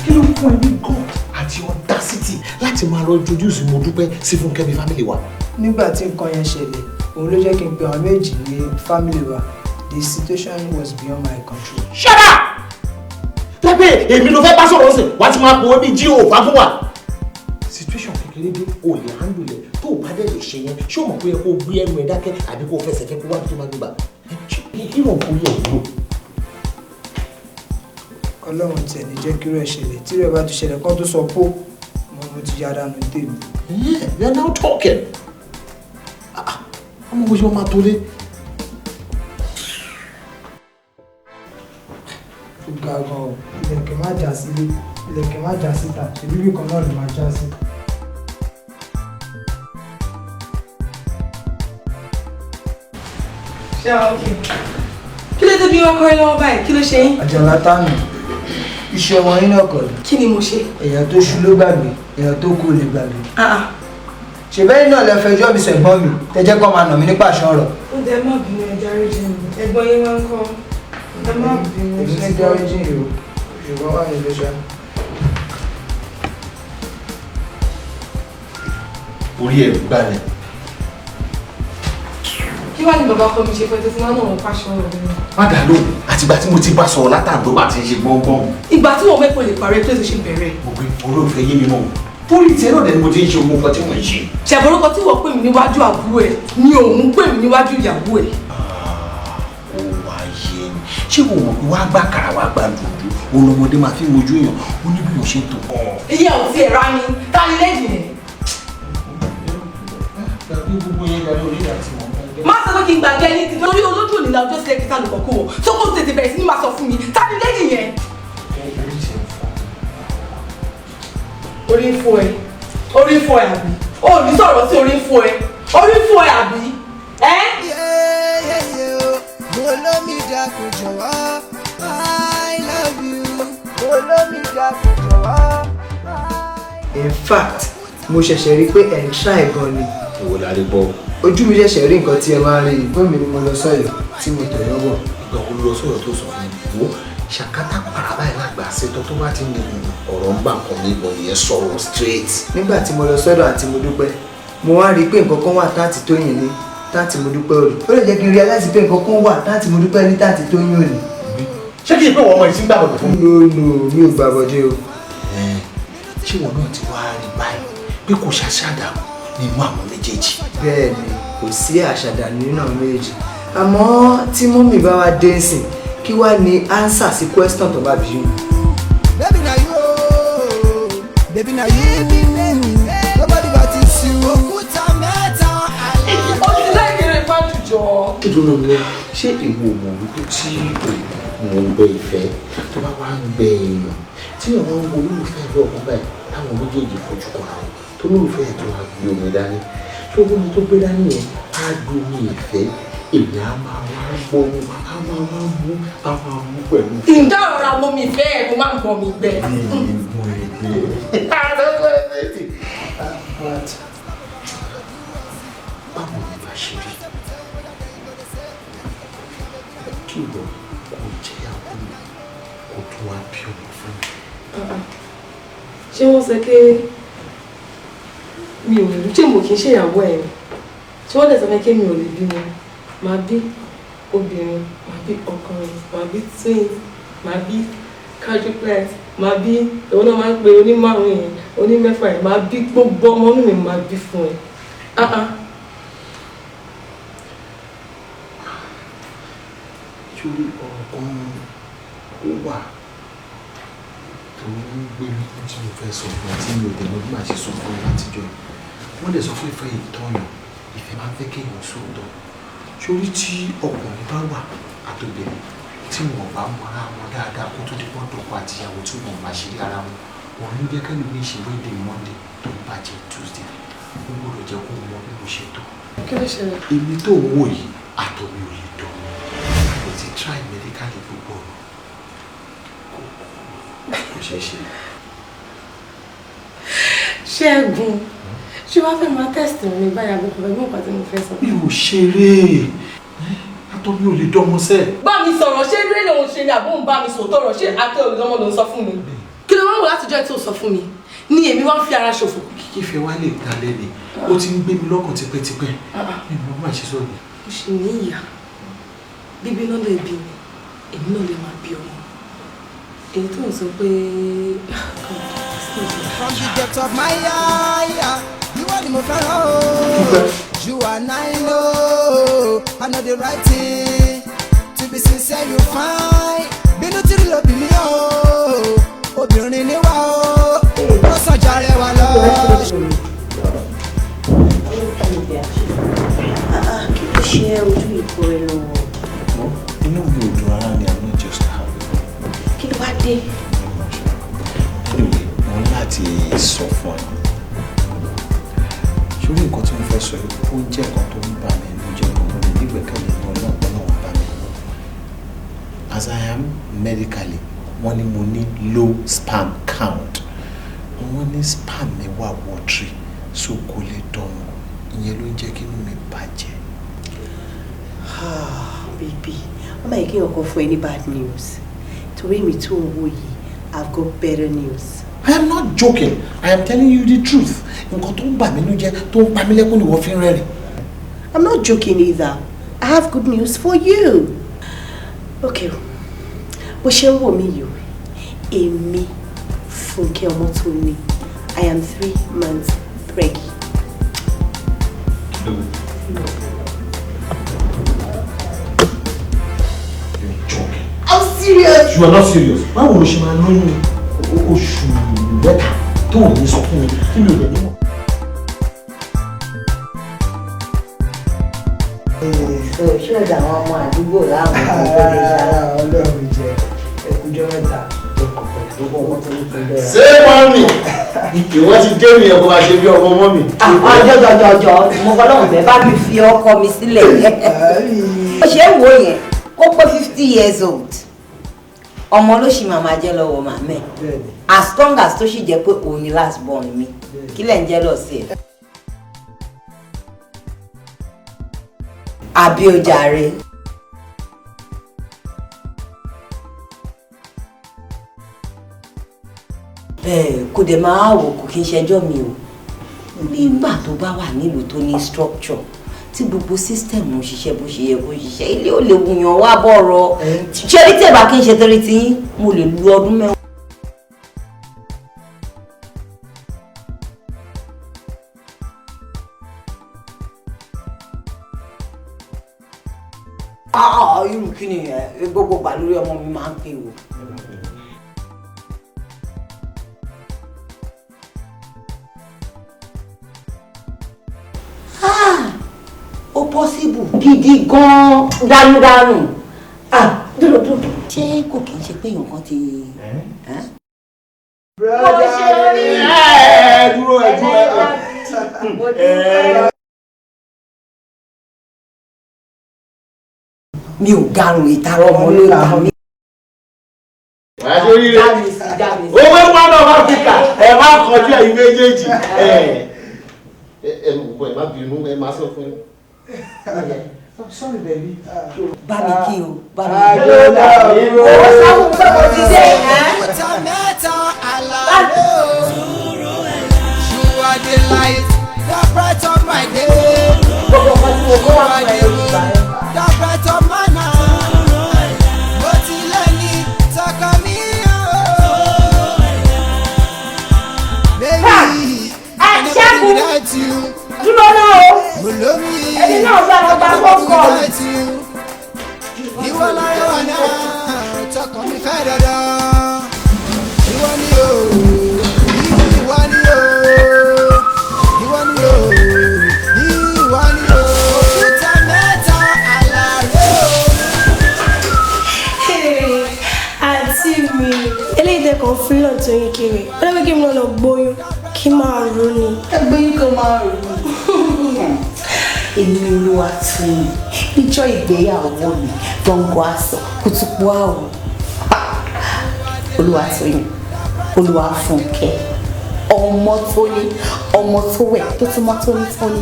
Speaker 2: Kí ló fún ẹ ní God àti audacity láti máa lọ introduce mo dúpẹ́ sí fún kẹ́mi family wa?
Speaker 1: Nígbà tí nǹkan yẹn ṣẹlẹ̀ òun ló jẹ́ kí n pe àwọn méjì ní family wa. The situation was beyond my control.
Speaker 2: Shut up! Lábẹ́ èmi ló fẹ́ bá sọ̀rọ̀ sí wá ti máa pòwé bí jí o fà fún wa. Situation kékeré dé o lè handle ẹ̀ tó o bá dẹ̀ lè ṣe yẹn ṣé o mọ̀ pé kó o gbé ẹnu ẹ̀ dákẹ́ àbí kó o fẹsẹ̀ fẹ́ kó wá tó máa gbé bá. Ìrọ̀ kò yẹ òwúrò.
Speaker 1: Ọlọ́run tiẹ̀ ní jẹ́ kí irú ẹ̀ ṣẹlẹ̀ tí irú ẹ̀ bá ti ṣẹlẹ̀ kán tó sọ pó mo ti yára nù tèmi.
Speaker 2: Yeah, we are now talking. Ọmọ bó ṣe máa tó lé.
Speaker 1: Ó ga gan o ilẹ̀kẹ̀ má já sílé ilẹ̀kẹ̀ má já síta ṣèbí bí kan náà ló máa já sí.
Speaker 3: Ṣé o okay? Kí ló dé bí wọ́n kọ́ ẹ lọ́wọ́ báyìí? Kí ló ṣe yín?
Speaker 1: Àjàlá tánù iṣẹ́ wọn yín náà kọ̀ ní.
Speaker 3: Kí ni mo ṣe?
Speaker 1: Èèyàn tó ṣú ló gbàgbé èèyàn tó kú lè gbàgbé. Ṣèbẹ́yìn náà lẹ fẹjọ́ mi sẹ̀gbọ́n mi tẹ́jẹ́ kọ́ máa nà mí nípa àṣọ ọ̀rọ̀.
Speaker 3: Ó dẹ má bínú ẹja rí jìn mí. Ẹ̀gbọ́n yín máa ń kọ́. Ẹ má bínú
Speaker 1: Èmi ti dárí jìn yìí o ṣùgbọ́n wà ní iléeṣẹ́.
Speaker 2: Orí ẹ̀ gbalẹ̀.
Speaker 3: Kí wá ní bàbá kọ́ mi ṣe pé tẹ́tí máa ń wọ̀n pàṣọ ọ̀rọ̀ mi?
Speaker 2: Má dà lóhùn àtìgbà tí mo ti bá sọ̀rọ̀ látàgbọ́ bá ti ń ṣe gbọ́ngbọ́n.
Speaker 3: Ìgbà tí wọ́n mẹ́pọ̀ lè parẹ́ tó ṣe bẹ̀rẹ̀.
Speaker 2: Mo gbé olóòfẹ́ yé mi mọ́. Torí tiẹ̀ náà dẹ̀ ni mo ti ń ṣe ogun kan tí mo ń ṣe.
Speaker 3: Ṣàbọ̀rọ̀kọ tí wọ́n pè mí níwájú àbúrò ẹ̀ ni òun pè mí níwájú ìyàwó ẹ̀.
Speaker 2: Ó wá yé ni. Ṣé o mọ̀ pé wá gbá kàrà wá gbá dúdú? Òun ọmọdé máa fi mojú èèyàn. Ó ní bí mo ṣe ń tò.
Speaker 3: Ìyá ò tiẹ̀ rá ni, ta ni lẹ́yìn ẹ̀? Má sọ pé kí n gbàgbé ẹni tí lórí olójú òní làwọn ọjọ́ sílẹ̀ kí sálùkọ̀ kó wọ̀ tó kó tètè bẹ̀rẹ̀ sí ní máa sọ fún mi ta ni lẹ́yìn yẹn. Orí ń fọ́ ẹ àbí? O ò ní sọ̀rọ̀ sí orí ń fọ́ ẹ àbí?
Speaker 1: Olómi dákun jọ̀wọ́, I love you. Olómi dákun jọ̀wọ́. In fact, mo ṣẹ̀ṣẹ̀ rí pé ẹ̀ ń try gan ni.
Speaker 2: Ìwọ la rí bọ́.
Speaker 1: Ojú mi ṣẹ̀ṣẹ̀ rí nǹkan tí ẹ máa ń rí ìgbọ́n mi ni mo lọ sọ́yọ̀ tí mo tẹ̀ lọ́wọ́.
Speaker 2: Ìgbà wo lọ sọ̀rọ̀ tó sọ fún mi? Wo ṣàkátà paraba ẹ̀ lágbà ṣètò tó bá ti ní ọ̀rọ̀ ń gbà kan mi ìbọn yẹn sọ̀rọ̀ straight.
Speaker 1: Nígbà tí mo lọ sọ́dọ̀ àti mo dúpẹ́, mo wá rí i pé nǹkan kan wà táàtì tó yìn ní táàtì mo dúpẹ́ òrì. Ó lè jẹ́ kí n realize pé nǹkan kan wà táàtì mo dúpẹ́ ní táàtì tó yìn òní.
Speaker 2: Ṣé kí n pé wọ́n ọmọ ìsín gbàgbọ́ fún mi?
Speaker 1: No, mi ò gbàgbọ́dé o.
Speaker 2: Ṣé wọn náà ti wá rí báyìí pé kò ṣàṣàdà nínú àwọn méjèèjì?
Speaker 1: Bẹ́ẹ̀ni, kò sí àṣàdà nínú àwọn méjì. Àmọ́ tí mọ́mì bá wá dé nsìn, kí wá ní answer sí question tó bá bí yín. Baby na you, baby na you, nobody but you. Òkúta mẹ́ta.
Speaker 3: Ó ti láìkiri pàjù jọ.
Speaker 2: Ìdúró mi ṣé ìwọ mọ̀ wípé tí mo ń bẹ ìfẹ́ tó bá wá ń bẹ èèyàn tí àwọn olólùfẹ́ ẹ̀rọ ọ̀kan báyìí táwọn méjèèjì fojú kan àwọn tó olólùfẹ́ ẹ̀ tó wá gbé omi dání tó omi tó gbé dání yẹn á gbé omi ìfẹ́ èmi á máa wá gbọ́mú á máa wá mú á máa mú pẹ̀lú.
Speaker 3: ǹjẹ́ ọ̀rọ̀ àwọn omi ìfẹ́ ẹ̀ mo máa ń gbọ́ mi gbẹ.
Speaker 2: báwo ni bá ṣe rí kí ìwọ kò jẹ́ àbúrò kò tó wá bí ọmọ fún mi.
Speaker 3: ṣé wọ́n sọ pé mi ò lè ṣé mo kì í ṣèyàwó ẹ̀ ṣé wọ́n lè sọ pé mi ò lè bímọ màá bí obìnrin màá bí ọkùnrin màá bí twins màá bí quadruplets màá bí ìwọ náà máa ń pe onímárùn yẹn onímẹ́fà yẹn màá bí gbogbo ọmọ inú mi màá bí fún ẹ.
Speaker 2: Torí ọ̀rọ̀ kan ó wà tó ń gbé mi tí mo fẹ́ sọ fún ẹ tí mi ò dẹ̀ mọ̀ bí màá ṣe sọ fún ẹ látijọ́ wọ́n lè sọ fún ìfẹ́ ìtọ́yàn ìfẹ́ máa ń fẹ́ kéèyàn sóòótọ́ sórí tí ọkùnrin bá wà àtòbìnrin tí wọn bá mọ ara wọn dáadáa kó tó di pọ́ńtò pa àtìyàwó tí wọn bá ṣe ara wọn wọn ní jẹ́ kẹ́lú mi ṣe Wednesday Monday tó ń bàjẹ́ Tuesday ó gbọ́dọ̀ jẹ́ kó mọ bí mo ṣe tó.
Speaker 3: kí ló ṣẹlẹ̀?
Speaker 2: èmi tó ń wò yìí àtọ̀ mi ò lè dán mo ti try medically gbogbo kò ṣeé ṣe.
Speaker 3: Ṣẹ́gun ṣé wàá fẹ́ máa test mi báyà bó kò fẹ́ mọ̀ pàtó mo fẹ́ sọ.
Speaker 2: mi ò ṣeré àtọ̀ mi ò lè dán ọmọ sẹ́ẹ̀.
Speaker 3: bá mi sọ̀rọ̀ ṣé eré lòun ṣe ni àbóhùn bá mi sòótọ́ ọ̀rọ̀ ṣé àtẹ olùdánmọ́ ló ń sọ fún mi. kí ló wá wò látijọ́ tí ò sọ fún mi ni èmi wá ń fi ara ṣòfò.
Speaker 2: kíkí fẹ́ wá lè dalẹ̀ ni ó ti ń gbé mi lọ́kàn tipẹ́tipẹ́ mi ò má ṣe sọ̀rọ̀.
Speaker 3: mo ṣì ní ìyá bíbí náà lè bí mi èmi náà lè máa bí ọmọ èyí tó ń sọ pé.
Speaker 1: From the depth of my eye, you are the most fẹ́ràn. You and I know the right thing. To be sincere, you find. Bínú tí ló bí mi o, obìnrin ni wá o, ó sọ̀jà rẹwà lọ.
Speaker 4: Kí ló ṣe ojú ìkó ẹ lọ́wọ́?
Speaker 2: inú mi ò dùn ara ni I'm not just happy.
Speaker 4: Kí ló wá dé?
Speaker 2: anyway mo ní láti sọ fún ẹ sórí nǹkan tí mo fẹ́ sọ yìí ó jẹ́ nǹkan tó ń bà mí ẹnu jẹ́ nǹkan tó ń nígbẹ̀kẹ̀lé ní ọlọ́pàá náà wà bá mi. As I am medically wọ́n ní mo ní low sperm count wọ́n ní sperm mi wà watery so kò lè dánwò ìyẹn ló ń jẹ́ kí inú mi bàjẹ́.
Speaker 4: Baby, wọ́n máa kí ọkọ fún ẹ ní bad news. Torí mi tó ń wò yìí, I've got better news.
Speaker 2: I am not joking. I am telling you the truth. Nǹkan tó ń bà mí nínú jẹ́ tó ń pa mí lẹ́kún ni wọ́n fi ń rẹ́rìn.
Speaker 4: I'm not joking either. I have good news for you. Okay, bó ṣe ń wò mí yìí, èmi Fúnkẹ́ Ọmọ́tóní. I am 3 months pregnant.
Speaker 2: You're joking.
Speaker 4: I'm serious.
Speaker 2: You are not serious. Báwo ló ṣe máa lóyún oṣù mẹ́ta tó ò ní sọ fún mi kí mi ò lè nímọ̀?
Speaker 4: Ṣé ọ̀dà àwọn ọmọ àdúgbò láwọn ọmọ tó lè ṣára?
Speaker 1: Ọlọ́run jẹ ẹkùjọ́ mẹ́ta.
Speaker 4: Gbogbo ọmọ tó ń pè bẹ́ẹ̀.
Speaker 2: Ṣé mọ́mì ìwọ́n ti dé mi ẹ̀kọ́ máa ṣe bí ọmọ mọ́mì?
Speaker 4: Jọjọjọjọ mo fọlọ́run fẹ́ bá mi fi ọkọ mi sílẹ̀. Ó ṣe ń wò yẹn kó pé 50 years old. Ọmọ ló ṣì máa jẹ́ lọ́wọ́ màmá ẹ̀. As long as tó ṣì jẹ́ pé òun ni last born mi. Kí lẹ̀ ń jẹ́ lọ sí ẹ̀? Àbí o jàre. Kò dẹ̀ máa wò kò kí n ṣẹjọ́ mi o. Nígbà tó bá wà nílùú tó ní structure tí gbogbo system ń ṣiṣẹ́ bó ṣe yẹ kó ṣiṣẹ́ ilé ò lè wùyàn wá bọ̀rọ̀. Ṣé rí tẹ̀bà kí n ṣe torí tí mo lè lu ọdún mẹ́wàá. Irú kí ni gbogbo gbà lórí ọmọ mi máa ń pè wò. Ó possible gidi gan dánúdánú. Dúró. Ṣé kò kí n ṣe pé nǹkan ti. Mi ò garun ìtara ọmọ ló ta mí.
Speaker 2: Owó pàdé of Africa ẹ má kọjú ẹ̀yin méjèèjì. Ẹ má bínú ẹ má sọ fún mi. Sorry baby.
Speaker 4: Barbecue o.
Speaker 1: You are the light, the bright of my day. You are the moon, the bright of my night. But you let me talk on me, baby. I never do without you.
Speaker 3: You don't know.
Speaker 1: Follow me.
Speaker 3: Ẹni náà bá wọn bá wọn kọ.
Speaker 1: Ìwọ láyọ̀ náà, talk on me fẹ́ dandan. Ìwọ ni o, ìwọ ni o, ìwọ ni o, ìwọ ni o. Òkúta mẹ́ta àlàyé
Speaker 5: Hey, àǹtí mi eléyìí tẹ kàn fún lọ́n tó yín kiri ó lọ́wọ́ kí n lọ gbóyún kí n máa rò ní.
Speaker 4: Ẹgbẹ́ yín kan máa rò ní. Èmi olúwa tún yín níjọ́ ìgbéyàwó mi gbọ̀ngàn aṣọ kùtùkù àwọ̀. Olúwa tún yín olúwa fúnkẹ́ ọmọ tó ní ọmọ tó wẹ̀ tó tún mọ́ tónítóní.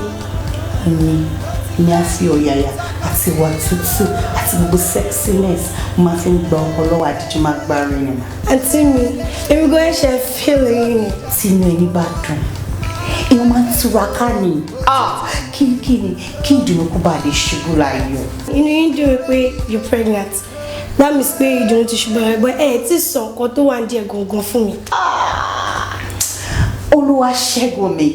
Speaker 4: Èmi á fi ọ̀yàyà àti ìwà tútù àti gbogbo sexiness mo máa fi ń gba ọkọ lọ́wọ́ àdìjú máa gbá rí ni.
Speaker 5: àǹtí mi èmi gan ẹ̀ṣẹ̀ fíìlì yìí ni.
Speaker 4: Tí inú ẹni bá dùn èèyàn máa ń túraká ni kí ìdùnnú kó bá lè ṣubú láyọ̀.
Speaker 5: inú yín dùn pé you're pregnant that means pé ìdùnnú ti ṣubú láyọ̀ but ẹ̀ tí sọ nǹkan tó wà ní díẹ̀ gangan fún mi.
Speaker 4: Olúwa ṣẹ́gun mi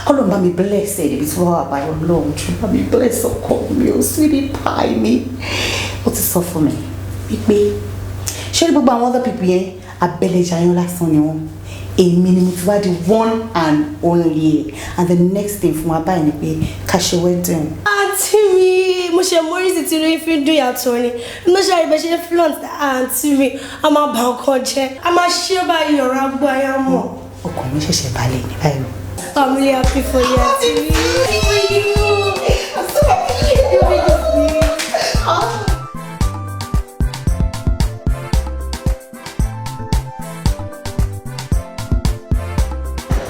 Speaker 4: kọ́lọ̀ bá mi bless ẹ̀ níbi tí wọ́n wà báyọ̀ lọ́hùn tó bá mi bless ọkọ mi ò sweetie pie mi. Ó ti sọ fún mi wípé ṣé ní gbogbo àwọn other people yẹn abẹ́lẹ̀jà yẹn lásán ni wọ́n èmi ni mo ti wá di one and only and the next thing fún wa báyìí ni pé ká ṣe wedding.
Speaker 5: àǹtí mi mo ṣe mọ́rísì tí lóyún fi dùn yàtọ̀ ni mo ṣe àìbẹ̀ ṣe flaunt àǹtí mi a máa bà ọkọ jẹ́ a máa ṣe báyìí ọ̀rọ̀ agbó ayá mọ̀.
Speaker 4: ọkọ mi ṣẹ̀ṣẹ̀ balẹ̀ ní báyìí.
Speaker 5: I'm really happy for you, àǹtí mi.
Speaker 4: I'm so happy.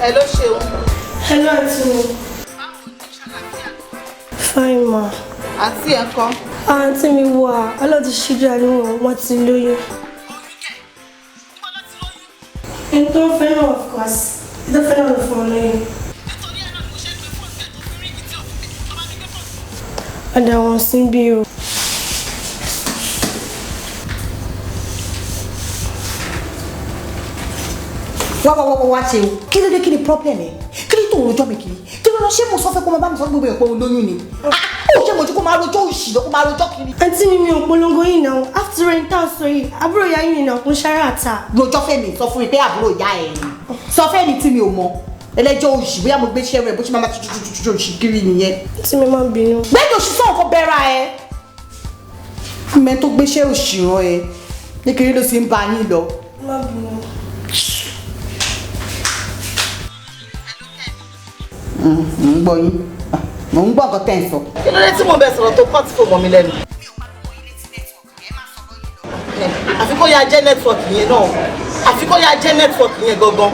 Speaker 3: Hello, Ṣeun.
Speaker 5: Hello, àǹtí mi. Fine ma.
Speaker 3: Àǹtí ẹ̀ kọ́.
Speaker 5: Àǹtí mi wà ọlọ́dún ṣíjú àníwọ̀n wọ́n ti lóyún. Ẹni tó ń fẹ́ràn of course ẹni tó fẹ́ràn ló fún ọ lóyún. Ọ̀dà wọn sí bí o.
Speaker 4: wá ṣe o kí ló dé kí ni problem ẹ kí ló tó ń rojọ́ mi kiri kí ló lọ ṣé mo sọ fẹ́ kó máa bá mi sọ gbogbo ẹ̀ pé o lóyún ni ó ṣe mojú kó máa rojọ́ òṣì lọ kó máa rojọ́ kiri.
Speaker 5: Àǹtí mi ò polongo yìí náà after rain tá a sọ yìí àbúrò ìyá yìí náà kún ṣáré àtà.
Speaker 4: rojọ́ fẹ́mi sọ fún mi pé àbúrò ìyá ẹ̀ ni sọ fẹ́mi tí mi ò mọ ẹlẹ́jọ́ òṣì bóyá mo gbé ṣẹ́rù ẹ̀ bó ṣe máa tututu òṣì kiri nìyẹn.
Speaker 5: Àǹtí mi máa bínú.
Speaker 4: gbẹ́dọ̀ òṣì sọ̀rọ̀ kó bẹ́ra ẹ. mẹ́ tó gbéṣẹ́ òṣì ràn ẹ ní kiri ló sì ń bá yín lọ.
Speaker 5: Má bínú.
Speaker 4: Mo ń gbọ́ yín mo ń gbọ́ nǹkan tẹ́ ń sọ.
Speaker 3: Kí ló dé tí mo bẹ sọ̀rọ̀ tó kọ́ tí kò mọ̀ mi lẹ́nu? Àfi kó ya jẹ́ nẹ́tíwọ̀kì yẹn náà àfi kó ya jẹ́ nẹ́tíwọ̀kì yẹn gangan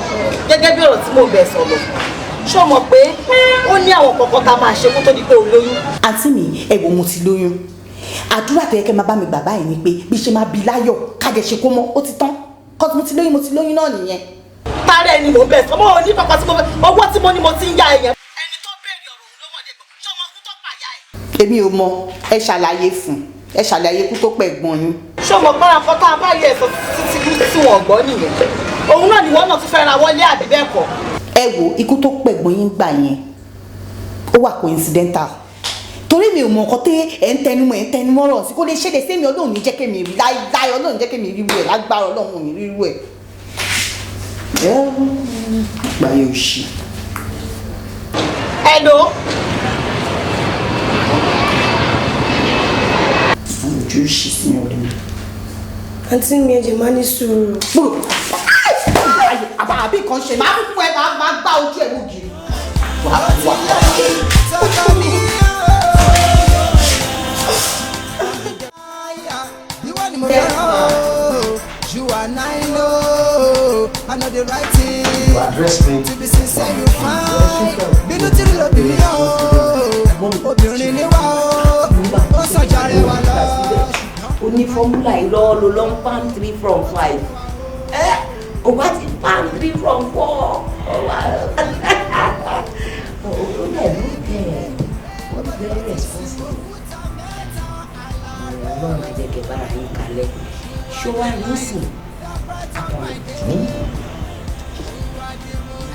Speaker 3: gẹ́gẹ́ bí ọ̀rọ̀ tí mo bẹ sọ̀rọ̀ ṣó mọ̀ pé ó ní àwọn kọ̀ọ̀kan tá a máa ṣe kó tó di pé o lóyún.
Speaker 4: Àǹtí mi ẹ wò mo ti lóyún àdúrà tó yẹ kẹ́ máa bá mi gbà báyìí ni pé bí ṣe máa bí láyọ̀ kájẹ ṣe kó mọ́ ó ti tán kọ́ mo ti lóyún náà nìyẹn.
Speaker 3: Tààrà ẹni mò ń bẹ̀ sọ́mọ́ òní pàpà tí mo fẹ́ owó tí mo ní mo ti ń ya ẹ̀yẹn. Ẹni tó bẹ̀rẹ̀ ọ̀rọ̀ òun ló mọ̀ dẹ̀gbọ̀n ṣé ọmọ ọkùnrin tó pàyà ẹ̀.
Speaker 4: Èmi ò mọ ẹ ṣàlàyé fún ẹ ṣàlàyé kú tó pẹ̀ gbọ́n yín.
Speaker 3: Ṣé ọmọ gbọ́dọ̀ kan tá a bá yẹ ẹ̀sọ́ títí tí wọ́n gbọ́ nìyẹn. Òun náà ni wọ́n náà tún fẹ́ ra wọlé àbí bẹ́ẹ̀ kọ́.
Speaker 4: Ẹ wo ikú tó pẹ̀ gbọ́n yín gbà yẹn ó wà coincidental torí mi ò mọ nǹkan tẹ ẹ ń tẹnumọ́ rọ̀ sí kó lè ṣẹlẹ̀ sí mi Ọlọ́run ní jẹ́ kémi rí láyé Ọlọ́run jẹ́ kémi rí rú ẹ̀ lágbára Ọlọ́run ní rírú ẹ̀. Gbàyè òṣì.
Speaker 3: Hello.
Speaker 4: Àwọn ojú òṣì sí mi ọ̀rẹ́ mi.
Speaker 5: Àǹtí mi ẹ̀jẹ̀ máa ní sùúrù.
Speaker 3: bàbá àbí kan ṣe máa fún ẹ máa gbá ojú ẹ wò gírí.
Speaker 1: You and I know the right thing.
Speaker 2: You address me.
Speaker 1: To be sincere, you find. Be no till love me, oh. Obìnrin ni wá o. Ó sọjà rẹ̀ wá lọ.
Speaker 4: O ní fọ́múlà irọ́ ló lọ ń palm 3 from 5. O wá ti palm 3 from 4. O dẹ̀ ló kẹ̀ wọ́n very responsible. Ọlọ́run á jẹ́ kẹ́ bára yín kalẹ̀. Ṣó wá nísìn àpọ̀lọpọ̀ ní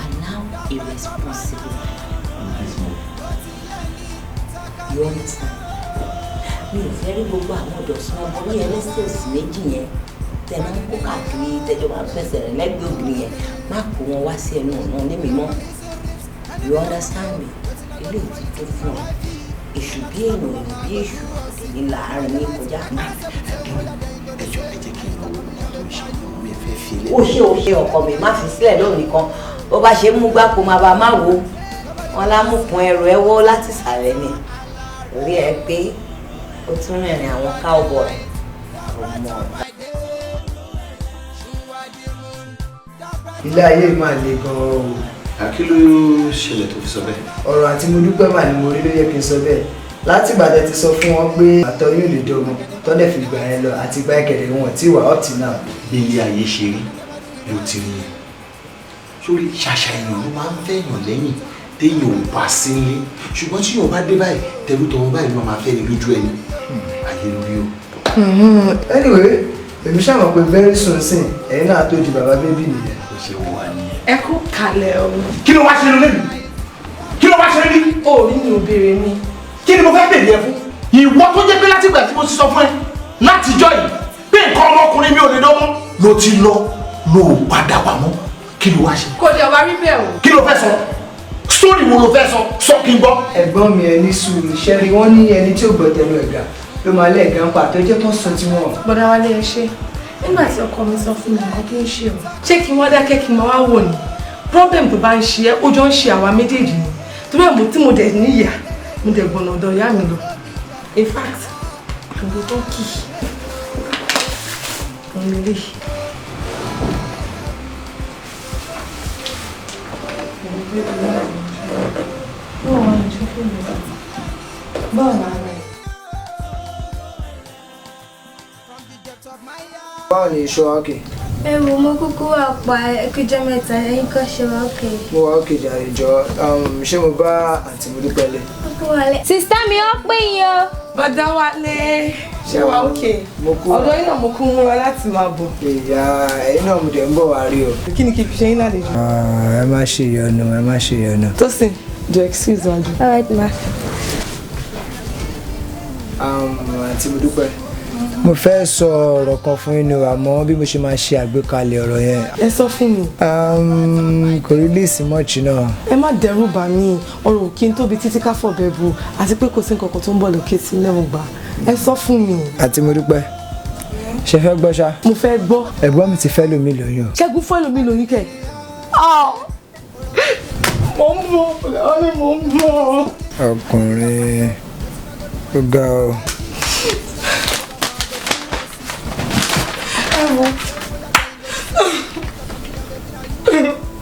Speaker 4: and now irresponsible. You understand? Mi ò fẹ́ rí gbogbo àwọn ọ̀dọ̀sùn ọmọ ní ẹlẹ́sẹ̀sì méjì yẹn tẹ máa ń kó káàkiri tẹjọ́ máa ń fẹsẹ̀ rẹ̀ lẹ́gbẹ̀ẹ́ ògiri yẹn má kó wọn wá sí ẹnu ọ̀nà ní mímọ́. You understand me? Ilé ìtútù fún ọ èṣù bí èèyàn bí èṣù ní láàárín ní kọjá.
Speaker 2: Ẹjọ́ ẹ jẹ́ kí n lọ wo tó ń ṣe mi fẹ́ fi lé.
Speaker 4: Ó ṣe ọkọ mi má fi sílẹ̀ lónìí kan bó bá ṣe mú gbá kó máa bá má wo wọn lámùkún ẹrù ẹ wọ́ láti sàlẹ̀ ni orí ẹ pé ó tún rìnrìn àwọn cowboy ọmọ.
Speaker 6: Ilé ayé máa le gan-an o.
Speaker 2: Kí ló ṣẹlẹ̀ tó fi sọ bẹ́ẹ̀?
Speaker 6: Ọ̀rọ̀ àti mo dúpẹ́ mà ni mo rí ló yẹ kí n sọ bẹ́ẹ̀. Láti ìgbà tẹ́ ti sọ fún wọn pé àtọ̀ yóò lè dọ́mọ tọ́dẹ̀ fi gbà yẹn lọ àti gba ìkẹ̀dẹ̀ wọn tí wà up till now.
Speaker 2: Bí ilé ayé ṣe rí ló ti rí i. Sórí ṣàṣà èèyàn ló máa ń fẹ́yàn lẹ́yìn téèyàn ò bá sí nílé. Ṣùgbọ́n tí yóò bá dé báyìí tẹ̀lú tọmọ báyìí ló máa fẹ́ ni lójú ẹni. Ayé lórí o.
Speaker 6: Anyway, èmi ṣàmọ̀ pé very soon sin ẹ̀yin náà tó di bàbá bébì nìyẹn.
Speaker 2: Ó ṣe wà nìyẹn.
Speaker 3: Ẹ kú kalẹ̀ o.
Speaker 2: Kí ló wá ṣe lónìí? Kí ló wá ṣe níbí?
Speaker 3: Orí mi ò béèrè mi.
Speaker 2: Kí ni mo fẹ́ bèèrè ẹ fún? Ìwọ tó jẹ́ pé láti ìgbà tí mo ti sọ fún ẹ látijọ́ yìí pé nǹkan ọmọkùnrin mi ò lè dánmọ́ ló ti lọ ló padà wà mọ́. Kí ló wá ṣe?
Speaker 3: Kò dé ọba rí bẹ́ẹ̀ o.
Speaker 2: Kí ló fẹ́ sọ? Sórí wo ló fẹ́ sọ? Sọ kí n gbọ́.
Speaker 6: Ẹ̀gbọ́n mi ẹni sùúrù ṣẹ́rí wọ́n ní ẹni tí ò gbọ́ tẹnu ẹ̀gà ló máa lẹ́ẹ̀gá ń pa tó jẹ́ kó sọ tí wọ́n.
Speaker 3: Bọ̀dá Wálé ẹ ṣe. Nígbà tí ọkọ mi sọ fún mi nǹkan tó ń ṣe o. Ṣé kí wọ́n dákẹ́ kí n máa wá wò ni? Problem tó bá ń ṣe ẹ́ ó jọ ń ṣe àwa méjèèjì ni. Torí ẹ̀ mo tí mo dẹ̀ níyà mo dẹ̀ gbọ̀nà ọ̀dọ̀ ìyá mi lọ. In fact, gbogbo tó kì í. Ọ̀nà ilé.
Speaker 6: Báwo ni iṣọ́ òkè?
Speaker 5: Ẹ wò mo kúkú wà pa ẹkẹjọ mẹ́ta ẹ̀yin kan ṣe wá òkè.
Speaker 6: Mo wà òkè jàre jọ ṣé mo bá àǹtí mo dúpẹ́ lé?
Speaker 5: Kúkú wálé. Sista mi ó pè yín o.
Speaker 3: Bọ̀dá Wálé ṣé wà òkè?
Speaker 6: Mo kú.
Speaker 3: Ọ̀dọ̀ yín náà mo kú múra láti máa bọ̀.
Speaker 6: Ìyá ẹ̀yin náà mo dẹ̀ ń bọ̀ wá rí o.
Speaker 3: Kí ni kí n fi ṣe yín lálejò?
Speaker 6: Ẹ má ṣe ìyọnu, ẹ má ṣe ìyọnu.
Speaker 3: Tósìn, jọ excuse wa jù.
Speaker 5: All right ma.
Speaker 6: Àǹtí mo dúpẹ́. Mo fẹ́ sọ ọ̀rọ̀ kan fún yín ni àmọ́ bí mo ṣe máa ṣe àgbékalẹ̀ ọ̀rọ̀ yẹn.
Speaker 3: Ẹ sọ fún mi.
Speaker 6: Kò release much náà.
Speaker 3: Ẹ má dẹ́rù bà mí ọ̀rọ̀ kí n tóbi títí ká fọ̀bẹ bu àti pé kò sí nǹkan kan tó ń bọ̀ lókè sí lẹ́wọ̀n gbà. Ẹ sọ fún mi.
Speaker 6: Àǹtí mo dúpẹ́. Ṣé fẹ́ gbọ́ ṣá?
Speaker 3: Mo fẹ́ gbọ́.
Speaker 6: Ẹ̀gbọ́n mi ti fẹ́ lómi lóyún.
Speaker 3: Ṣẹ́gun fún ẹlòmíì lóyún kẹ̀. Mo ń bọ̀ ọ̀rẹ́ mo ń bọ̀.
Speaker 6: Ọkùnrin ó ga ọ.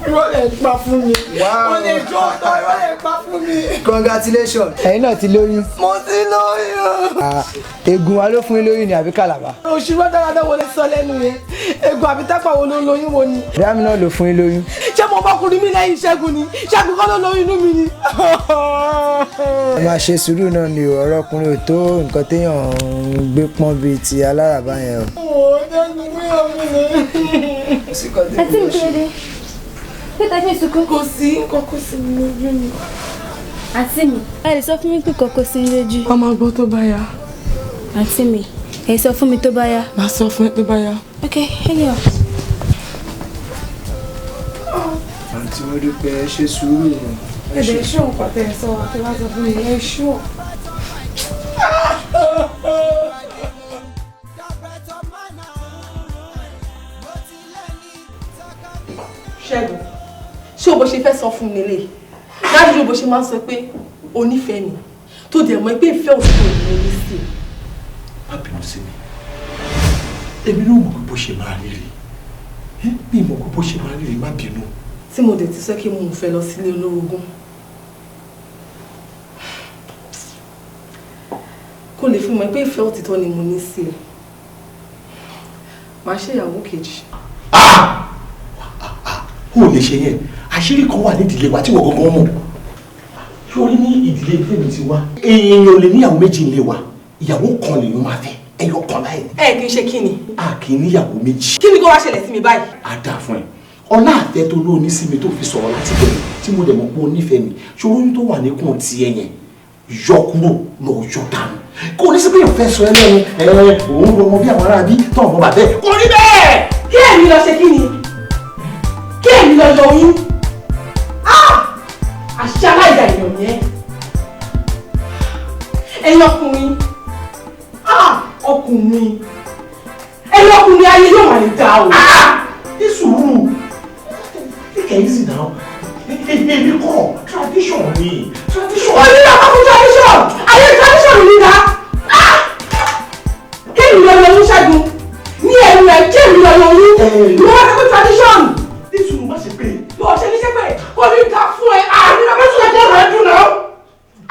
Speaker 3: Ìrọ̀lẹ́ pa fún mi. Wọ́n lè jọ ọ̀tọ̀ ìrọ̀lẹ́ pa fún mi.
Speaker 6: Congratulations. Ẹ̀yin náà ti lóyún.
Speaker 3: Mo ti lóyún.
Speaker 6: Egun wa ló fún yín lóyún ni àbí kàlàbà?
Speaker 3: Òṣìṣẹ́ dáradára wo lè sọ lẹ́nu yẹn? Egun àbí tápà wo ló lóyún wo ni?
Speaker 6: Ìyá mi náà ló fún yín lóyún.
Speaker 3: Ṣé mo bá kùnrin mi lẹ́yìn Ṣẹ́gun ni? Ṣẹ́gun kọ́ ló lóyún inú mi ni?
Speaker 6: Ẹ máa ṣe sùúrù náà ni ọ̀rọ̀ ọkùnrin ò tó nǹkan téèyàn ń gbé pọ́n bíi ti aláràbá yẹn o.
Speaker 3: Ṣẹ́gun gbé ọmọ mi.
Speaker 5: Àti mi kéde. Pété fi sunkún.
Speaker 3: Kò sí nǹkan kò sí mi lójú mi.
Speaker 5: Àǹtí mi, ẹ lè sọ fún mi pé kòkó sí mi lójú.
Speaker 3: Wọ́n máa gbọ́ tó bá yá.
Speaker 5: Àǹtí mi, ẹ sọ fún mi tó bá yá.
Speaker 3: Màá sọ fún ẹ tó bá yá.
Speaker 5: Ok, anyhow.
Speaker 6: Àǹtí mo dúpẹ́ ṣe sùúrù.
Speaker 3: Ẹ̀dẹ̀ ṣó nǹkan tẹ̀ ẹ̀ sọ wá tẹ́ bá sọ fún mi ẹ̀ ṣó. Ṣẹ́gun, ṣé o bó ṣe fẹ́ sọ fún mi lélẹ̀? Dájú bó ṣe máa ń sọ pé o nífẹ̀ẹ́ mi tó dẹ̀ mọ̀ pé ìfẹ́ òsì kò ní sí.
Speaker 2: Má bínú sí mi. Èmi ló mọ̀ pé bó ṣe máa rí rí. Mi mọ̀ pé bó ṣe máa rí rí, má bínú.
Speaker 3: Tí mo dẹ̀ ti sọ kí mo fẹ́ lọ sílé olórogún. Kó lè fi mọ̀ pé ìfẹ́ òtítọ́ ni mo ní sí ẹ. Màá ṣe ìyàwó kejì.
Speaker 2: Ó lè ṣe yẹn. Àṣírí kan wà ní ìdílé wa tí wọ́n gangan mọ̀. Sórí ní ìdílé tèmi ti wá. Èèyàn ò lè níyàwó méjì nílé wa. Ìyàwó kan lèèyàn máa fẹ́. Ẹyọ kan láì ní.
Speaker 3: Ẹ kì í ṣe kí ni?
Speaker 2: A kì í níyàwó méjì.
Speaker 3: Kí ni kó wá ṣẹlẹ̀ sí mi báyìí?
Speaker 2: A dà fún ẹ. Ọlá àfẹ́ tó ló ní sí mi tó fi sọ̀rọ̀ láti bẹ̀rẹ̀ tí mo dẹ̀ mọ̀ pé o nífẹ̀ẹ́ mi. Ṣòro oyún tó wà níkùn ti ẹ yẹn yọ kúrò lọ yọ dànù. Kò ní sí pé èèyàn fẹ́ sọ ẹ lẹ́nu òun rọmọ bí àwọn ará bí tọ̀ ọ̀bọ̀ bàbẹ́. Kò ní bẹ́ẹ̀.
Speaker 3: Kí èmi lọ ṣe kí ni? Kí èmi lọ yọ oyún? Àṣìṣe aláìda èèyàn yẹn. Ẹ̀yin ọkùnrin. Ọkùnrin. Ẹ̀yin ọkùnrin ayé yóò wà ní dá o.
Speaker 2: Ní sùúrù. Take it easy now. Èmi kọ́ tradition ni. Tradition.
Speaker 3: Ó ní ọkọ̀ fún tradition. Ayé tradition ò ní dá. Kí èmi lọ yọ oyún Ṣẹ́gun? Ní ẹ̀rù rẹ̀ kí èmi lọ yọ oyún? Ìwọ́n wá fẹ́ tradition.
Speaker 2: Ní sùúrù má ṣe pé.
Speaker 3: Bọ́ọ̀ ṣe ní ṣe pé kò ní ká fún ẹ. Àní ọmọ tó ṣe rẹ̀ dùn náà.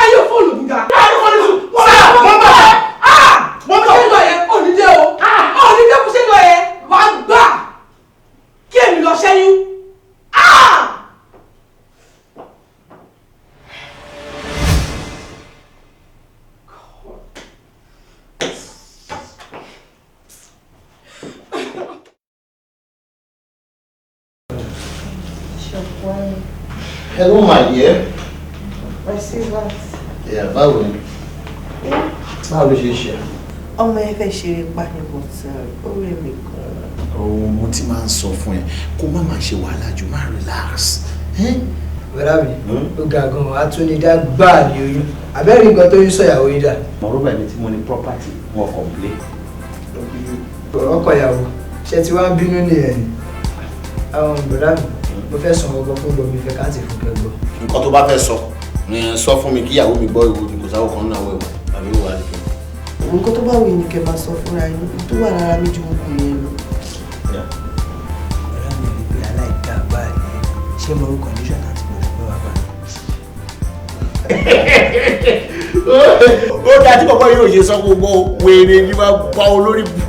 Speaker 3: Ayé fóònù mi dá. Wọ́n bá ẹ̀. Wọ́n bá ẹ̀ lọ yẹn. Onídé o. Onídé kò ṣe lọ yẹn. Wàá gbà. Kí èmi lọ ṣẹ́yún.
Speaker 2: Hello, my dear.
Speaker 7: I see that.
Speaker 2: Yeah, báwo ni? Báwo ló ṣe ṣe?
Speaker 7: Ọmọ ẹ fẹ́ ṣeré pani but ó rẹ̀ mí gan.
Speaker 2: Mo ti máa ń sọ fún ẹ kó má máa ṣe wàhálà jù máa relax.
Speaker 6: Bọ́dá mi, ó ga gan-an, atúnidá gbáà ní oyún. Àbẹ́rẹ́ nǹkan tó ń sọ ìyàwó yín dà.
Speaker 2: Mọ̀rọ̀ bàbá mi tí mo ní property wọn complain.
Speaker 6: Ọkọ ìyàwó, ṣé tí wàá bínú nìyẹn ni? Àwọn bọ́dá mi, mo fẹ́ sọ ọkọ fún gbọ́ mi fẹ́ káàtì fún kẹgbọ́.
Speaker 2: Nǹkan tó bá fẹ́ sọ sọ fún mi kí ìyàwó mi gbọ́ ìwò ni kò sáwọ́ kan náà wẹ̀wọ̀ àbí ìwà àdìgbò.
Speaker 7: Nǹkan tó bá wù ní kẹ́ máa sọ fúnra yín tó wà lára mi ju gbogbo yẹn lọ.
Speaker 6: Bọ́dá mi rí pé aláìdá gbáà ni ṣé mo rú condition àti mo fi pé wá bá.
Speaker 2: Ó dájú pọ̀pọ̀ yóò ṣe sọ gbogbo wèrè ní wàá bá olórí bù.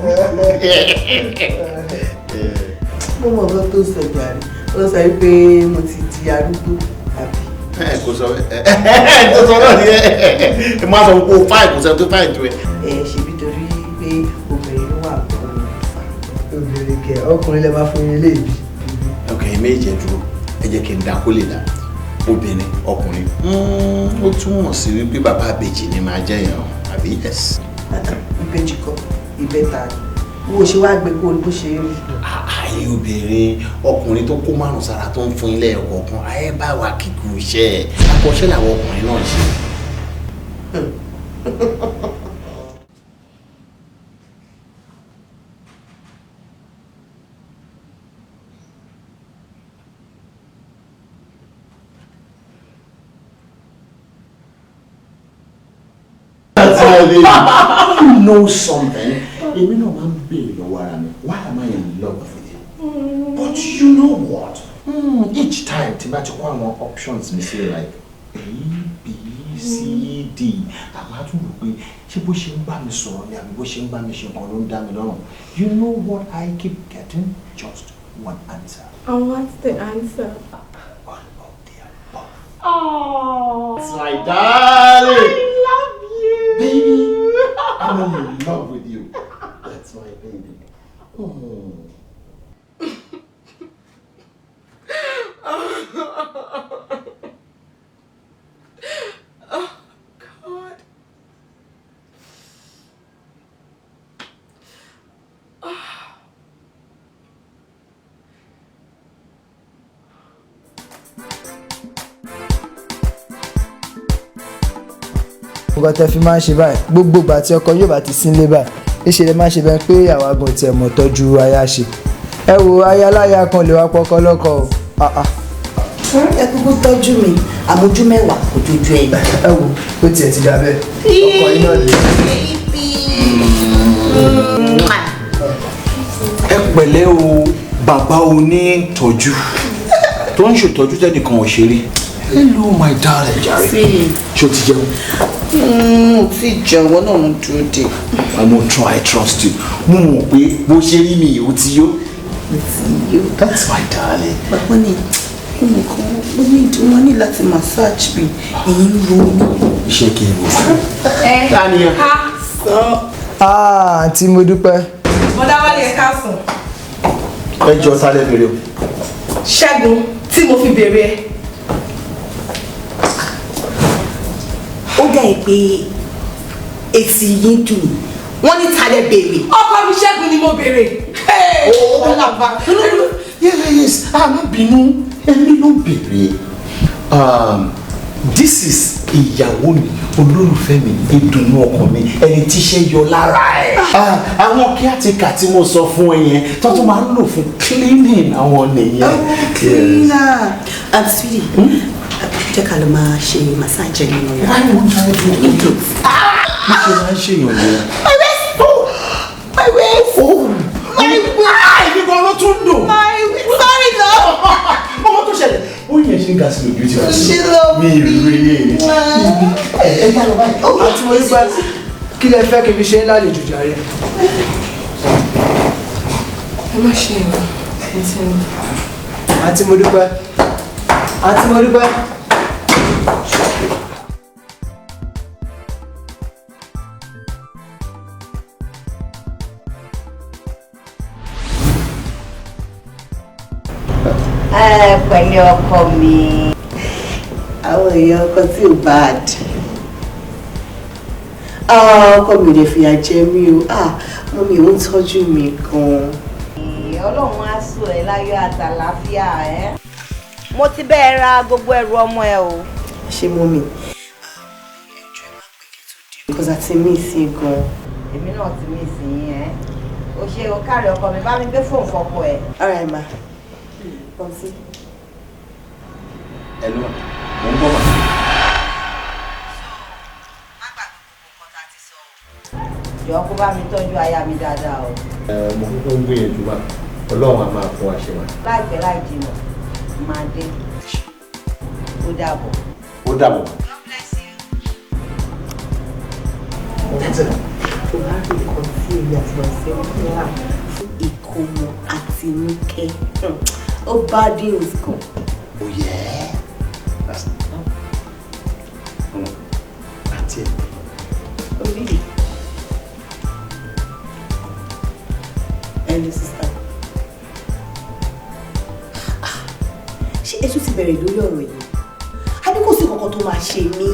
Speaker 7: Mo mọ̀ ọ́n tó sọ jàre ó sọ pé mo ti di arúgbó àbí.
Speaker 2: Kò sọ tó sọ náà ni ẹ máa sọ pé o fáì kò sọ tó fáì tó ẹ.
Speaker 7: Ṣebí torí pé obìnrin ló wà gbọ́n mi fà.
Speaker 6: Obìnrin kẹ ọkùnrin lè máa fún yín léèbí.
Speaker 2: Ok, méjì ẹ dúró ẹ jẹ́ kí n dá kó lè dá obìnrin ọkùnrin. Ó túmọ̀ sí wípé bàbá àbèjì ni máa jẹ́ yàn àbí yes.
Speaker 7: Ìbejì kọ́ ìbẹ́ta ni wo ṣe wá gbé kó bó ṣe rí.
Speaker 2: Ayé obìnrin ọkùnrin tó kó márùn sára tó ń fún ilé ẹ̀kọ́ kan ayé bá wa kíkú iṣẹ́ àkọsẹ́ làwọn ọkùnrin náà ṣe. You know something? Èmi náà máa ń béèrè lọ́wọ́ ara mi, why am I in love with you? But you know what? Each time tí bá ti kó àwọn options mi sí like A, B, C, D, àmọ́ a tún rò pé ṣé bó ṣe ń bá mi sọ̀rọ̀ ni àbí bó ṣe ń bá mi ṣe nǹkan ló ń dá mi lọ́rùn. You know what I keep getting? Just one answer.
Speaker 3: And what's the answer?
Speaker 2: All of the above.
Speaker 3: Oh,
Speaker 2: It's my darling.
Speaker 3: I love you.
Speaker 2: Baby, I'm in love with you. That's my baby.
Speaker 3: Oh, God.
Speaker 6: Nǹkan tẹ́ fi máa ń ṣe báyìí gbogbo ìgbà tí ọkọ yóò bá ti sínlé báyìí níṣẹ́ lè má ṣe bẹ́ẹ̀ pé àwa gan tiẹ̀ mọ̀ tọ́jú aya ṣe. Ẹ wo aya láya kan lè wá pọkọ lọ́kọ o
Speaker 4: ẹ kúkú tọ́jú mi àmójú mẹ́wàá kò jójú ẹ̀.
Speaker 6: ẹ wo ó tiẹ̀ ti dà bẹ́ẹ̀ ọkọ yín náà lè.
Speaker 2: ẹ pẹ̀lẹ́ o bàbá onítọ́jú tó ń ṣètọ́jú tẹ́nìkan ò ṣeré. Hello my darling jare. Ṣé o ti jẹun?
Speaker 7: Ti jẹun náà mo dúró dé.
Speaker 2: I mo try trust you. Mo mọ̀ pé bó ṣe rí mi ò ti yó. That's my darling.
Speaker 7: Bàbá ni wọ́n ní láti massage mi èyí ń ro mi.
Speaker 2: Ṣé kí n wò? Tania.
Speaker 6: Àǹtí mo dúpẹ́.
Speaker 3: Bọ́dá wálé ẹ̀ka sùn.
Speaker 2: Ẹ jọ sálẹ̀ bèrè o.
Speaker 3: Ṣẹ́gun tí mo fi bèrè ẹ.
Speaker 4: Ó dà ẹ́ pé èsì yín dùn wọ́n ní talẹ̀ bèrè.
Speaker 3: Ọkọ mi Ṣẹ́gun ni mo bèrè.
Speaker 2: Yes, má bínú ẹni ló bèrè. This is ìyàwó mi olólùfẹ́ mi ìdùnnú ọkàn mi ẹni tíṣẹ́ yọ lára ẹ̀. Àwọn kíátìkà tí mo sọ fún ẹ yẹn tó tún máa ń lò fún cleaning àwọn nìyẹn.
Speaker 7: Cleaner. Sweetie, jẹ́ ká lọ máa ṣe massage nínú yàrá.
Speaker 2: Why won't I do it? Bí ṣe máa ń ṣèyàn yẹn.
Speaker 7: My waist.
Speaker 2: Ibi kan ló tún dùn.
Speaker 7: Sorry love.
Speaker 2: Ọmọ tó ṣẹlẹ̀ ó yẹn ṣe ń ga sí lójú tí wọ́n
Speaker 7: She love me.
Speaker 2: mi rí ẹ bá lọ báyìí.
Speaker 6: Àǹtí mo dúpẹ́ kí lẹ fẹ́ kí n fi ṣe ń lálejò jàre.
Speaker 3: Ẹ má ṣe ìwà.
Speaker 6: Àǹtí mo dúpẹ́. Àǹtí mo dúpẹ́.
Speaker 4: Pẹ̀lú ọkọ mi.
Speaker 7: Àwọn èèyàn ọkọ tí ò bad. Ọkọ mi lè fìyà jẹ mí o. Mọ́ mi ò ń tọ́jú mi gan-an.
Speaker 4: Ọlọ́run á sọ ẹ láyọ̀ àtàlàáfíà ẹ. Mo ti bẹ́ẹ̀ ra gbogbo ẹrù ọmọ ẹ o.
Speaker 7: Ṣé mọ́ mi? Because àti mí sí gan-an.
Speaker 4: Èmi náà ti mí sí yín ẹ. O ṣe o kárí ọkọ mi bá mi gbé fóònù fọkọ ẹ.
Speaker 7: All right ma. Come see.
Speaker 2: Hello, mo ń bọ̀ wá.
Speaker 4: Jọ kó bá mi tọ́jú aya mi dáadáa o.
Speaker 2: Mo kúkú ń gbìyànjú wa Ọlọ́run á máa fún wa ṣe wa.
Speaker 4: Láìpẹ́ láì jìnnà máa dé. Ó dàbọ̀.
Speaker 2: Ó dàbọ̀.
Speaker 7: Tó bá rí nǹkan tí èmi àti ọ̀sẹ̀ ń pè wá fún ìkómọ àti níkẹ́. Ó bá deals kan.
Speaker 2: Oh yeah. That's that's it.
Speaker 7: Oh really? Ẹni sísá. Ṣé ẹ tún ti bẹ̀rẹ̀ lórí ọ̀rọ̀ yìí? A ní kò sí kankan tó máa ṣe mí.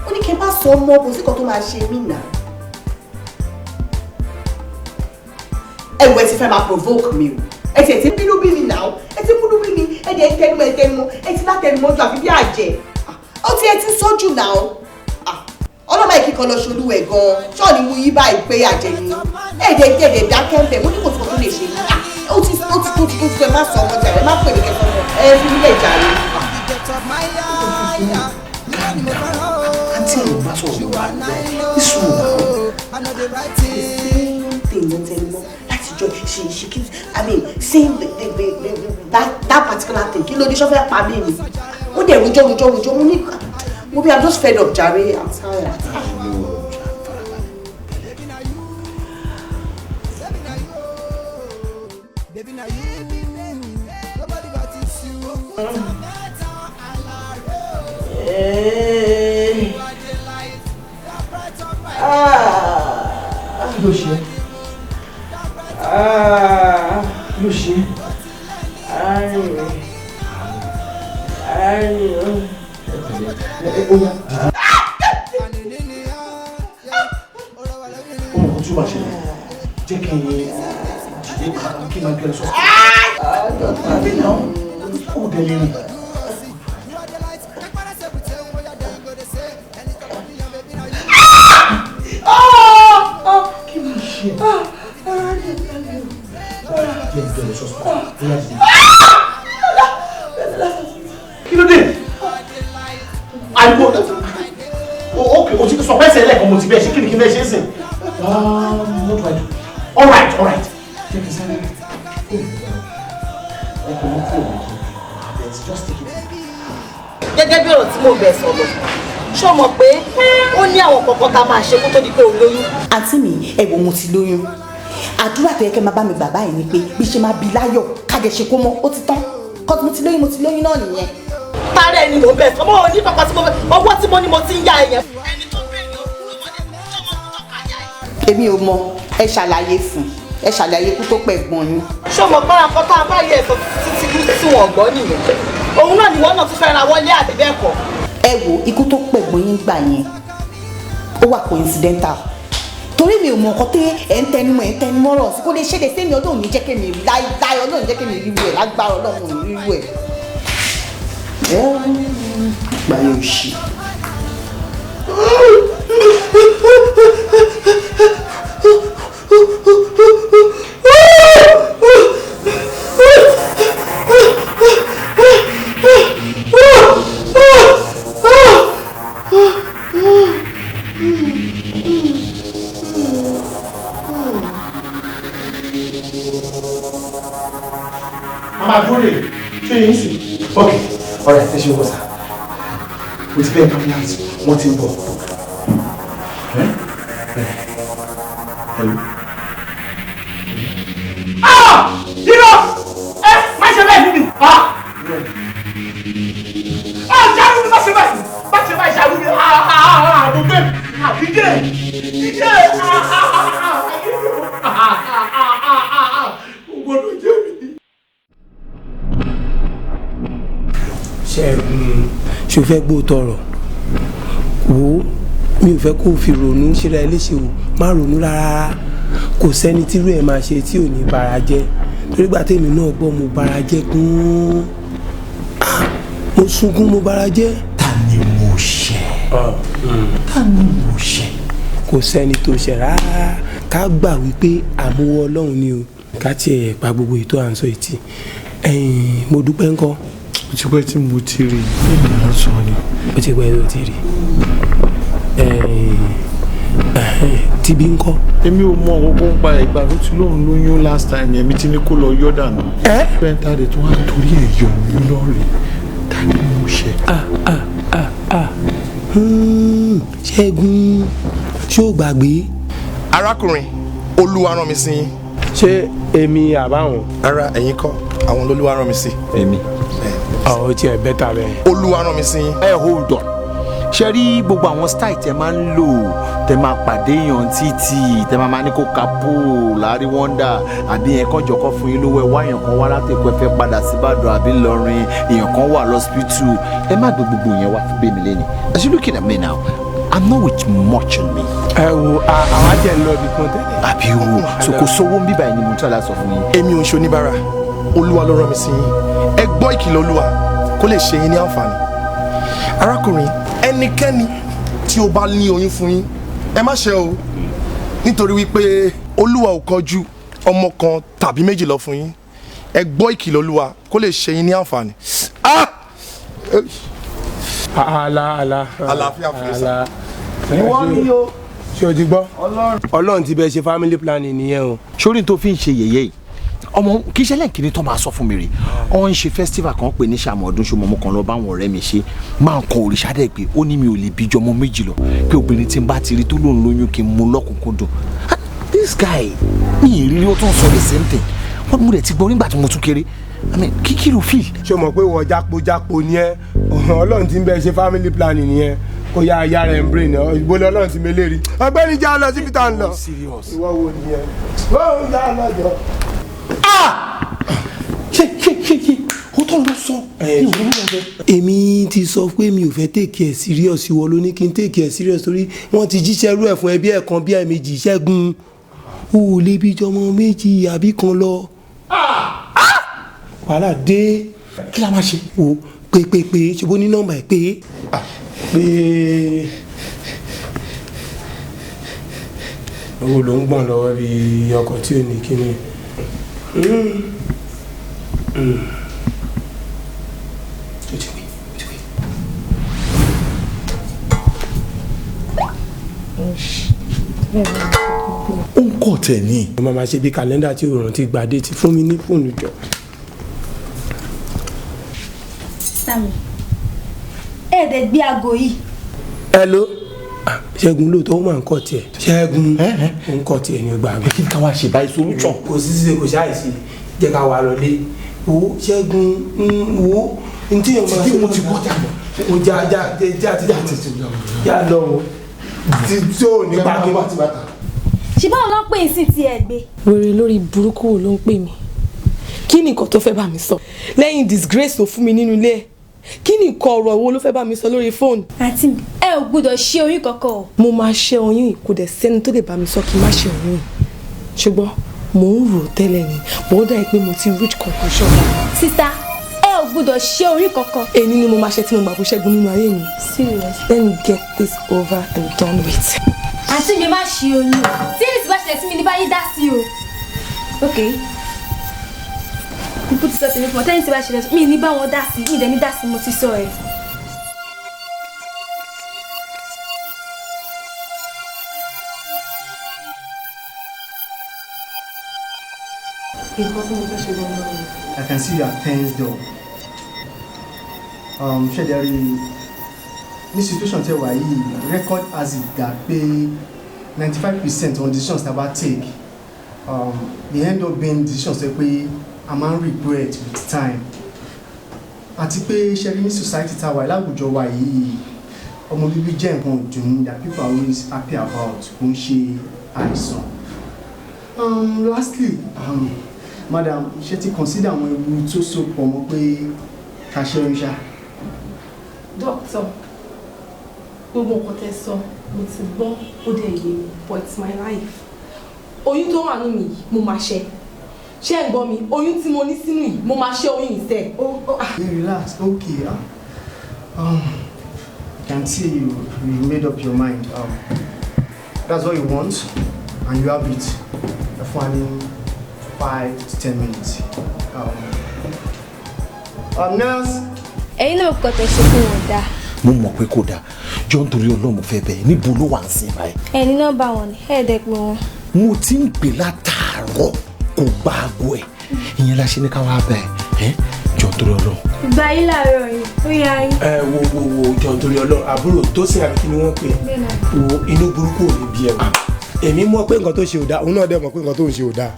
Speaker 7: Ó ní kí n bá sọ ọmọ kò sí kankan tó máa ṣe mí náà. Ẹ̀wẹ̀ ti fẹ́ máa provoke mi o. Ẹ ti bínú bí mi náà. Ẹ ti múnú bí mi. Ẹ ti tẹnumọ́. Ẹ ti látẹnumọ́ ju àfi bí àjẹ́. Ó ti ẹ ti sọ́jú náà. Ọlọ́mọ ìkíkan lọ ṣolú ẹ̀ gan-an. Ṣọ́ọ̀ni mú yí báyìí pé àjẹ́ ni. Ẹ̀ẹ́dẹ̀ dákẹ́ ń bẹ̀. Mo ní kò tó tó lè ṣe mí. Ó ti ẹ má sọ ọmọ jàre. Má pè mí kẹfọ́ mọ́. Ẹ fi ilé jàre.
Speaker 2: Àǹtí ẹ̀ ló bá sọ̀rọ̀ wá ìṣòro náà.
Speaker 7: She keeps, I mean, saying that particular thing. Kí ló dé ṣó fẹ́ pa mí ni? Ó dẹ̀ rojọ́. Mo bí I'm just fed up, jàre. I'm tired.
Speaker 2: Kí ló ṣe? Kí ló ṣe? Ọmọ kan tí ó máa ṣẹlẹ̀ jẹ́ kí n kí n máa gbé ẹ sọ́sọ́. Ó dẹ̀ lè rìn. Kí ló ṣe? Jẹ́ ìgbẹ́ ẹ sọ́sọ́. Kí ló dé? Àìkú okay, o ti sọ pẹ́sẹ̀ lẹ́ẹ̀kan mo ti bẹ́ẹ̀ ṣe kí ni kí n bẹ́ẹ̀ ṣe é sìn? What do I do? All right. Jẹ́ kí n sáré. Just take it.
Speaker 7: Gẹ́gẹ́ bí ọ̀rọ̀ tí mo bẹ̀ sọ̀rọ̀ ṣé o mọ̀ pé ó ní àwọn kọ̀ọ̀kan tá a máa ṣe kó tó di pé o lóyún. àǹtí mi ẹ̀wọ̀ mo ti lóyún àdúrà tó yẹ kẹ́ máa bá mi gbà báyìí ni pé bí ṣe máa bí láyọ̀ kájẹ ṣe kó mọ́ ó ti tán kọ́tù mo ti lóyún náà nìyẹn. tààrà ẹni mò ń bẹ̀ sọ mọ́ òní kankan tí mo fẹ́ owó tí mo ní mo ti ń ya ẹ̀yẹn. ẹni tó bẹ̀rẹ̀ lọ́mọdé tó kàyà ẹ̀. èmi ò mọ ẹ ṣàlàyé fún ẹ ṣàlàyé kú tó pẹ̀ gbọ́n yín. ṣé o mọ̀ pé àkọ́ tá a bá yẹ ẹ̀sọ́ títí tí wọ́n gbọ́ nìyẹn òun náà ni wọ́n náà tún fẹ́ ra wọlé àbí bẹ́ẹ̀ kọ́. ẹ wo ikú tó pẹ̀ gbọ́n yín gbà yẹn ó wà coincidental torí mi ò mọ nǹkan tẹ́ ẹ̀ ń tẹnumọ́ rọ̀ sí kó lè ṣẹlẹ̀ sí mi ọlọ́run ní jẹ́ kí mi rí láíláí ọlọ́run jẹ́ kí mi rí wẹ̀ lágbára ọlọ́run rí wẹ̀. gbà yóò ṣe.
Speaker 2: Okay, alright, ẹ ṣe wọ́n sá. Mo ti bẹ́ẹ̀ ambulance, wọ́n ti ń bọ̀. Hello. Yíyọ! Má ṣe bẹ́ẹ̀ níbi! Ṣáàrú ni má ṣe bẹ́ẹ̀! Má ṣe bẹ́ẹ̀ ṣáàrú ni! Mo gbé! Dídé! Dídé! Mo gbọ́dọ̀ jẹ́ mi.
Speaker 8: ṣe o fẹ́ gbọ́ tọrọ wo mi ò fẹ́ kó o fi ronú ṣíra ẹ léṣe o má ronú rárá kò sẹ́ni tírú ẹ̀ máa ṣe tí ò ní bara jẹ́ torí gbà tèmi náà gbọ́ mo bara jẹ́ kún mo sunkún mo bara jẹ́.
Speaker 2: ta ni mo ṣẹ̀? Ta ni mo ṣẹ̀?
Speaker 8: kò sẹ́ni tó ṣẹ̀ rárá ká gbà wípé àmúwọ́ ọlọ́run ni o ká tiẹ̀ pa gbogbo ètò à ń sọ ètì mo dúpẹ́ ńkọ́.
Speaker 2: Ó ti pẹ́ tí mo ti rí ènìyàn sọ ni.
Speaker 8: Ó ti pẹ́ tó ti rí tìbí ńkọ́.
Speaker 2: Èmi ò mọ ọkọ ń pa ìgbà tó ti lóun lóyún last time yẹn mi ti ní kó lọ yọ dànù. Pẹ́ńtà rẹ̀ tó wá torí ẹ̀ yọ oyún lọ́ọ̀rẹ́ ta ni mo ṣe.
Speaker 8: Ṣẹ́gun ṣé o gbàgbé.
Speaker 9: Arákùnrin Olúwa rán mi sí yín.
Speaker 8: Ṣé èmi àbáwọn.
Speaker 9: Ara ẹ̀yin kọ́ àwọn l'Olúwa rán mi sí.
Speaker 2: Èmi.
Speaker 8: Ó tiẹ̀ bẹ́tà bẹ́ẹ̀.
Speaker 9: Olúwa rán mi sí yín.
Speaker 2: Hold on. Ṣé rí gbogbo àwọn style tẹ máa ń lò tẹ máa pàdé èèyàn títì tẹ máa ní kó kapo láàrin wọ́ndà àbí yẹn kàn jọkọ́ fún yín lówó ẹ wá èèyàn kan wá láti ẹ̀kọ́ ẹ fẹ́ padà sí Ìbàdàn àbí Ìlọrin èèyàn kan wà lọ́sibítù ẹ má gbé gbogbo yẹn wá fún bẹ́ẹ̀ mi lẹ́nu. As you looking at me now, I'm not with much on me.
Speaker 8: Ẹ wo àwọn ajẹ́ ń lọ ibi kan tẹ́lẹ̀.
Speaker 2: Àbí wo so kò sówó ń bíbá ẹni mo tún àlá sọ fún yín.
Speaker 9: Èmi ò ń ṣoníbàárà Olúwa ló rán mi sí yín. Ẹ gbọ́ ìkìlọ̀ Olúwa kó lè ṣe yín ní àǹfààní. Arákùnrin ẹnikẹ́ni tí ó bá ní oyún fún yín ẹ má ṣe o nítorí wípé Olúwa ò kọjú ọmọ kan tàbí méjì lọ fún yín. Ẹ gbọ́ ìkìlọ̀ Olúwa kó lè ṣe yín ní àǹfààní. Àlàáfíà fún yín sá.
Speaker 2: Ìwọ ni o.
Speaker 8: Ṣé o ti gbọ́? Ọlọ́run ti bẹ ṣe family planning nìyẹn o.
Speaker 2: Sórí tó fi ń ṣe yẹ̀yẹ́ yìí ọmọ kì í ṣe lẹ́ǹkìní tó máa sọ fún mi rè ọ ń ṣe festival kan pè ní ṣàmọ̀ọ́dún ṣọmọ ọmọ kan lọ bá àwọn ọ̀rẹ́ mi ṣe máa ń kan òrìṣà dẹ̀ pé ó ní mi ò lè bí jọmọ méjì lọ pé obìnrin tí n bá ti rí tó lóun lóyún kí n mú lọ́kùnkúndùn. This guy mi ì rí ó tún sọ the same thing wọ́n mú rẹ̀ ti gbọ́ nígbà tí mo tún kéré kí ló fi.
Speaker 8: ṣé o mọ̀ pé wọ́n jápo ni ẹ́ Ọlọ́run ti ń bẹ ṣe family planning nìyẹn kó yá ayá rẹ̀ ń brain ìbólẹ̀ Ọlọ́run ti mélé rí ọgbẹ́ni já lọ síbi tá à ń lọ. ìwọ wo ni ẹ wọ́n ń já lọ́jọ́.
Speaker 2: ó tọ́ lọ sọ.
Speaker 8: èmi ti sọ pé mi ò fẹ́ take it serious ìwọ ló ní kí n take it serious torí wọ́n ti jíṣẹ́ rú ẹ̀ fún ẹbí ẹ̀ kan bí ẹ̀mejì Ṣẹ́gun o ò lè bí jọmọ méjì àbí kan lọ. wàhálà dé.
Speaker 2: kí la máa ṣe.
Speaker 8: o pé ṣùgbọ́n ní nọ́mbà ẹ̀ pé owó ló ń gbọ̀n lọ́wọ́ bí ọkọ̀ tí ò ní kíní.
Speaker 2: ó ń kọ̀ tẹ̀ ní.
Speaker 8: mo máa ṣe bí kàlẹ́ndà tí òòrùn ti gbà déètì fún mi ní fóònù jọ.
Speaker 5: Sami ẹ̀ẹ́dẹ̀ gbé aago yìí.
Speaker 8: hello Ṣẹ́gun lóòótọ́ ó máa ń kọ̀ tiẹ̀ Ṣẹ́gun ó ń kọ̀ tiẹ̀ ní gbàgbé.
Speaker 2: kí ni ká wá ṣe báyìí solution.
Speaker 8: kò sí ṣíṣe kò ṣàìsí jẹ́ ká wà lọlé wo Ṣẹ́gun wo ntí yẹn máa ṣe
Speaker 2: mo ti bọ́ jà lọ.
Speaker 8: o já lọ o tí o ní pàkí.
Speaker 5: ṣé báwo ló ń pè é sí ti ẹ̀ gbé.
Speaker 3: wèrè lórí burúkú wo ló ń pè mí kí ni nǹkan tó fẹ́ bá mi sọ lẹ́yìn disgrace tó fún mi nínú ilé ẹ̀ kí ni nǹkan ọ̀rọ̀ wo ló fẹ́ bá mi sọ lórí fóònù.
Speaker 5: àǹtí mi ẹ ò gbọ́dọ̀ ṣe oyún kankan o.
Speaker 3: mo máa ṣe oyún yìí kò dẹ̀ sẹ́ni tó lè bá mi sọ kí n má ṣe oyún yìí ṣùgbọ́n mò ń rò tẹ́lẹ̀ ni bó dà pé mo ti reach conclusion.
Speaker 5: sista ẹ ò gbọ́dọ̀ ṣe oyún kankan.
Speaker 3: èyí ni mo máa ṣe tí mo gbà fún Ṣẹ́gun nínú ayé mi.
Speaker 5: serious.
Speaker 3: let me get this over and done with.
Speaker 5: àǹtí mi má ṣe oyún tí èyí ti bá ṣẹlẹ̀ sí mi ní báyìí dá sí o. ok ikú ti sọ tèmi fún ọ tẹ́yìn tí bá ṣẹlẹ̀ mi ní bá wọn dá sí mi dẹ̀ ní dá sí mo ti sọ ẹ̀.
Speaker 6: I can see you are tensed up. Ṣé there ní situation tẹ́ wà yìí record has it that pé 95% on decisions tá a bá take they end up being decisions tẹ́ pé a máa ń regret with time. Àti pé ṣe rí ní society tá a wà láwùjọ wa yìí ọmọ bíbí jẹ́ nǹkan ìdùnnú that people are always happy about kò ń ṣe àìsàn. Lastly madam ṣe ti consider àwọn ewu tó so pọ̀ mọ́ pé ká ṣẹ́yún ṣá.
Speaker 3: Doctor, gbogbo nǹkan tẹ́ sọ mo ti gbọ́ ó dẹ̀ yé mi but it's my life. Oyún tó wà nínú mi yìí mo máa ṣe. Ṣé ẹ̀ ń gbọ́ mi? Oyún tí mo ní sínú yìí mo máa ṣe oyún yìí sẹ́.
Speaker 6: Relax, okay. I can see you made up your mind. That's what you want and you have it. For 5 to 10 minutes. Nurse.
Speaker 5: ẹ̀yin náà kọ́ tẹ̀ ṣe fún wọn dáa.
Speaker 2: mo mọ̀ pé kò dáa jọ nítorí Ọlọ́run fẹ́ bẹ́ẹ̀ níbo ló wà ń sìn báyìí.
Speaker 5: ẹni náà bá wọn ní ẹ̀ẹ́dẹ̀ pé wọn.
Speaker 2: mo ti ń pè látàárọ̀ kò gba aago ẹ̀ ìyẹn la ṣe ní ká wá bẹ́ẹ̀ jọ nítorí Ọlọ́run.
Speaker 5: ìgbà yìí làárọ̀ yìí ó yá yín.
Speaker 8: wo jọ nítorí Ọlọ́run àbúrò tó sin àbí kí ni wọ́n pè wo inú burúkú ò ní bí ẹ wò. èmi mọ̀ pé nǹkan tó ṣe ò dáa òun náà dẹ̀ mọ̀ pé nǹkan tó ń ṣe ò dáa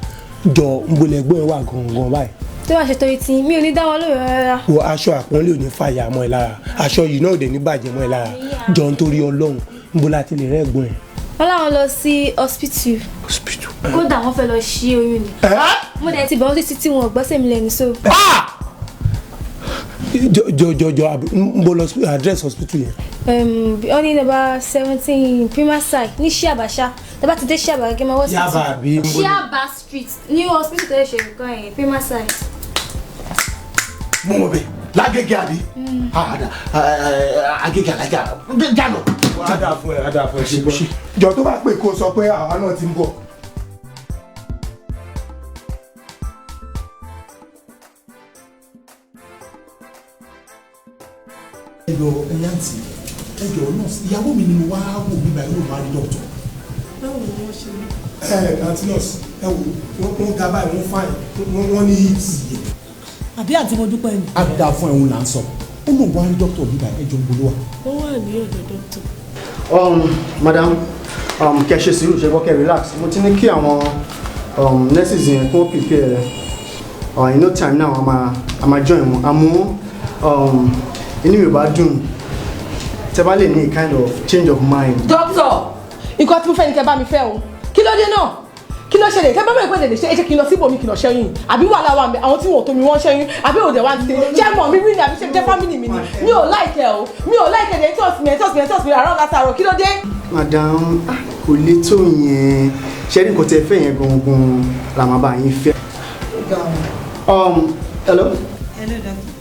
Speaker 8: jọ ń bolẹ̀ gbọ́ ẹ wà gangan báyìí.
Speaker 5: tí wàá ṣe torí tí mi ò ní dá wọn lóore rárá.
Speaker 8: wo aṣọ àpọ́nlé ò ní fàyà mọ́ ẹ lára aṣọ yìí náà ò dẹ̀ ní bàjẹ́ mọ́ ẹ lára jọ nítorí Ọlọ́run ń bo láti lè rẹ́gbọ̀n ẹ̀.
Speaker 5: wọ́n láwọn lọ sí hospital. kódà wọ́n fẹ́ lọ ṣí oyún ni. mo dẹ̀ ti bọ̀ wọ́n títí tí wọn ò gbọ́ sẹ́mi lẹ́nu so.
Speaker 8: jọjọjọ ń bo lọ address hospital yẹn.
Speaker 5: wọ́n ní number 17 Primasai ní Ṣíàbàṣá tẹ́bá ti dé Ṣíàbà gẹ́gẹ́ máa wọ́ sí
Speaker 8: ti
Speaker 5: Ṣíàbà street ní hospital tó ṣe nǹkan yẹn Primasai.
Speaker 2: mo mọ̀ bẹ́ẹ̀ lágége àbí agége alájà jálọ.
Speaker 8: adá fún ẹ ṣùgbọ́n jọ tó bá pè kó sọ pé àwa náà ti ń bọ̀.
Speaker 2: ẹjọ ẹyàntì ẹjọ nurse ìyàwó mi ni mo wá wò nígbà yóò máa rí dọ́kítọ̀.
Speaker 3: báwo ni wọ́n ṣe.
Speaker 8: àǹtí nurse ẹ wò wọ́n ga báyìí wọ́n fine wọ́n ní hips yìí.
Speaker 10: àbí àti mo dúpẹ́ ni.
Speaker 2: a dá fún ẹ̀hún là ń sọ ó lóun wá rí dọ́kítọ̀ nígbà ẹjọ ń bolówà.
Speaker 3: wọ́n wà ní ọ̀dọ̀ dókítà.
Speaker 6: Madam kẹ́ ṣe sùúrù ṣe gbọ́ kẹ́ relax mo ti ní kí àwọn nurses yẹn kó prepare in no time now a máa join wọn àmọ́ inú mi ò bá dùn tẹ́ bá lè ní a kind of change of mind.
Speaker 3: Doctor, nǹkan tí mo fẹ́ ni kẹ́ bá mi fẹ́ o kí ló dé náà kí ló ṣẹlẹ̀ tẹ́ bá mọ̀ ìpèsè lè ṣe é ṣe kí n lọ síbò mi kì í lọ ṣẹ́yìn àbí wàhálà wà mí àwọn tí wọn ò tó mi wọ́n ṣẹ́yìn àbí òde wa ti ṣe jẹ́ mọ̀ mi rí ni àbí ṣe jẹ́ family mi ni mi ò láìkẹ́ o mi ò láìkẹ́ dé tọ́sí mi àárọ̀ látàárọ̀ kí ló dé.
Speaker 6: Madam kò lè tó yẹn ṣe ní nǹkan tẹ́ fẹ́ yẹn gangan la máa bá yín fẹ́. Hello.
Speaker 10: Hello, doctor.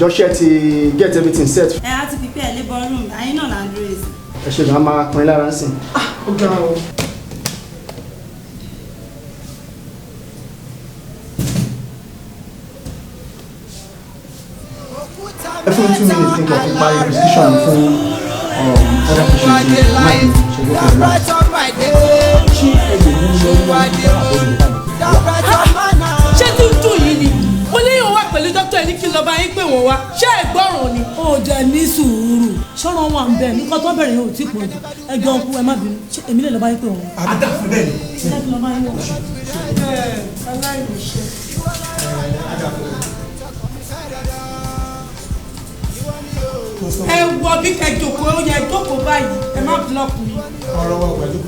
Speaker 6: Joshua ti get everything set.
Speaker 10: ẹ á ti prepare labour room àyín náà là ń dúró èsì.
Speaker 6: ẹ ṣe lọ́ọ́ máa pín lára ń sìn.
Speaker 3: ó ga o.
Speaker 6: ẹ fún 2 minutes kí n kàn fi parí requisition fún other patients.
Speaker 1: the bright of my day. You are the moon, the bright of my night.
Speaker 3: Ṣé tí ń dùn yìí ni? Mo léyìn wá pẹ̀lú dókítà ẹni kí n lọ bá yín pé wọ́n wá. Ṣé ẹ̀gbọ́ràn ni?
Speaker 10: Ó jẹ́ ní sùúrù. Ṣọ́rọ̀ wà ń bẹ̀ nǹkan tó bẹ̀rẹ̀ yẹn ò tí pọ̀ jù. Ẹjọ́ ọkú ẹ má bínú. Ṣé èmi lè lọ bá yín pé wọ́n?
Speaker 9: Adáfẹ́ bẹ́ẹ̀ ni.
Speaker 10: Ṣé kí lọ bá yín wọ̀?
Speaker 3: Aláìníṣẹ́. Ẹ wọ bí kẹjọkọ ó yẹ jókòó báyìí ẹ má búlọ́ọ̀kù mi.
Speaker 9: Ọ̀rọ̀ wa pẹ̀lú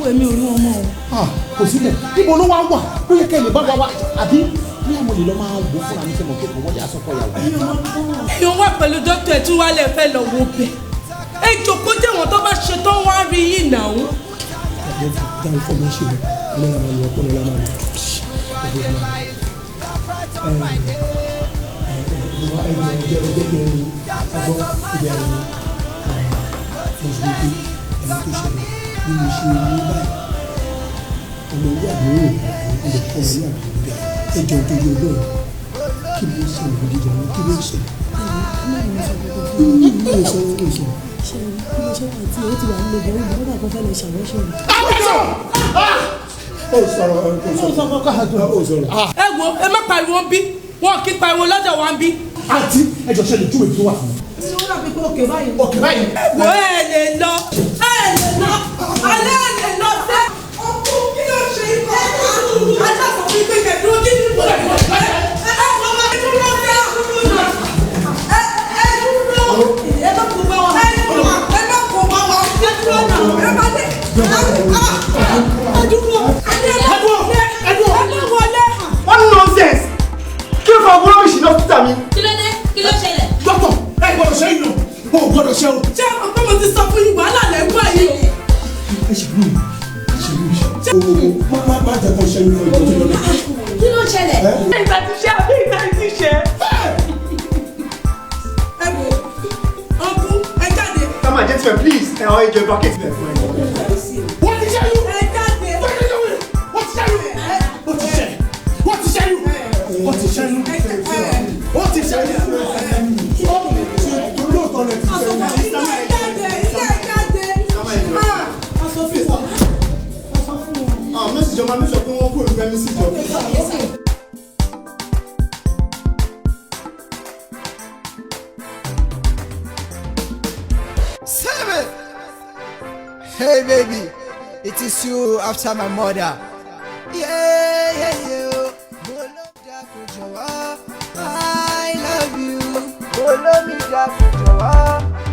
Speaker 10: Èmi ò rí wọn mọ́ o.
Speaker 2: Kò sílẹ̀, ibo ló wá wà? Ó yẹ kẹ́ lè bá wa wá, àbí bí àwọn olè lọ máa wò fúnra mi sẹ́mọ̀ kéèkó wọ́n yà sọ́kọ̀ ìyàwó.
Speaker 3: Èèyàn wà pẹ̀lú dókítà ẹ̀ tí wàá lè fẹ́ lọ wo bẹ̀. Ẹ jókòó jẹ́ wọn tó bá ṣe tán wá rí yìí náà.
Speaker 8: Dáhùn fún mi ṣe lọ, ọlọ́run máa ń lọ ọpọlọ lámà lọ.
Speaker 3: Ẹ wo ẹ má pariwo bí wọn kì í pariwo lọ́dọ̀ wa bí.
Speaker 2: Àǹtí ẹjọ́ ṣe lè júwe tó wà fún mi.
Speaker 10: Ṣé wọ́n dàbí pé òkè báyìí?
Speaker 2: Òkè báyìí.
Speaker 3: Wo ẹ lè lọ alẹ́ lè lọ sẹ́ ọkọ kí ló ṣe ikọ̀ ajá sọ fún pé kẹ̀dúró kí ni mo lè lọ sẹ́ ẹ kọ́ máa dúró sẹ́ ẹ dúró ẹ bá kó bá wa ẹ bá kó bá wa ẹ dúró náà ẹ bá dé ẹ dúró ẹ wọlé.
Speaker 6: What nonsense! Kí ló fà wọ́n rọ́bìṣì náà títà mi?
Speaker 11: Kí ló dé? Kí ló ṣẹlẹ̀?
Speaker 6: Dọ́kítọ̀, ẹ gbọ́dọ̀ ṣe ìlú. O gbọ́dọ̀ ṣe o.
Speaker 3: Ṣé ọ̀pọ̀ mo ti sọ fún yín wàhálà lẹ́gbọ́ yìí?
Speaker 2: Ẹ ṣe mú mi. Má jẹ́ kó ṣe ìlú ìjọba ìjọba.
Speaker 11: Kí ló ṣẹlẹ̀?
Speaker 3: Ìgbà ti ṣe àbí ìgbà ti ṣe. Ẹ wo ọkú ẹ jáde.
Speaker 6: Come on, gentlemen, please. Ẹ ọ ìjọ bucket bẹ̀ fún ẹ.
Speaker 3: Wọ́n ti ṣe yín. Ẹ jáde.
Speaker 6: Wọ́n ti ṣe yín. Wọ́n ti ṣe yín. Wọ́n ti ṣe yín. Wọ́n ti ṣe yín. Wọ́n ti ṣe yín. Olóòtọ́ rẹ̀ ti ṣe yín. Mẹ́sì jọba mẹ́sì ọ̀pẹ́ wọn kúrò nígbà mẹ́sì jọ.
Speaker 1: Seven. Hey baby, it is you after my mother. Yeah, yeah, yeah. I love you.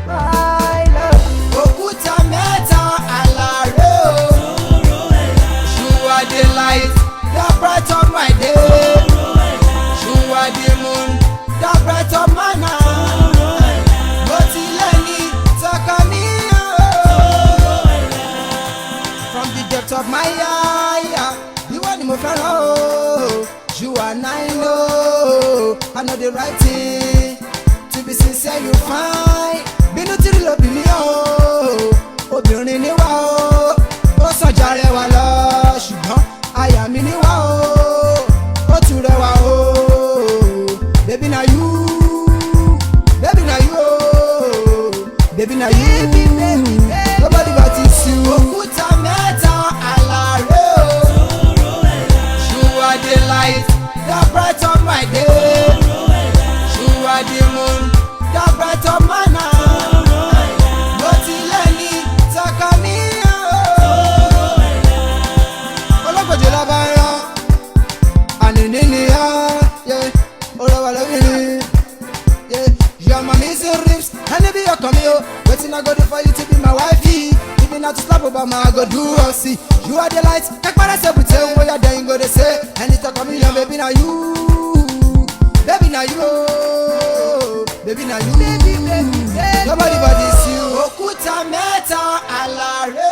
Speaker 1: I love you. Òkúta mẹ́ta àlàré o. You are the light, the bright of my day. You are the moon, the bright of my night. Mo ti lẹ́ni tọkọ mi o. From the depth of my eye, ìwọ ni mo fẹ́ràn o. You and I know the right thing. To be sincere, you find. Bínú tí ló bí mi o. Obìnrin ni wá o. Ó sọ̀jà rẹwà lọ. Ṣùgbọ́n àyà mi ni wá o. Ó tún rẹwà o. Baby na you. Baby na you o. Baby na you. Nobody but you. Òkúta mẹ́ta àlàré o. You are the light, the bright of my day. You are the moon, the bright of my night. Mo ti lẹ́ni tọkọ mi o. Olókojì lọ bá yán, ànínní ni yán, olówó lóbìnrin. Your mommy say rips, and be your come yo. Waiting I go do for you to be my wifey. Even not to slap Obama, I go do or see. You are the light, take my say pretend where you're then go to say. And it's a come here, baby now you. Baby now you. Baby now you. Nobody but this you. Òkúta mẹ́ta àlàré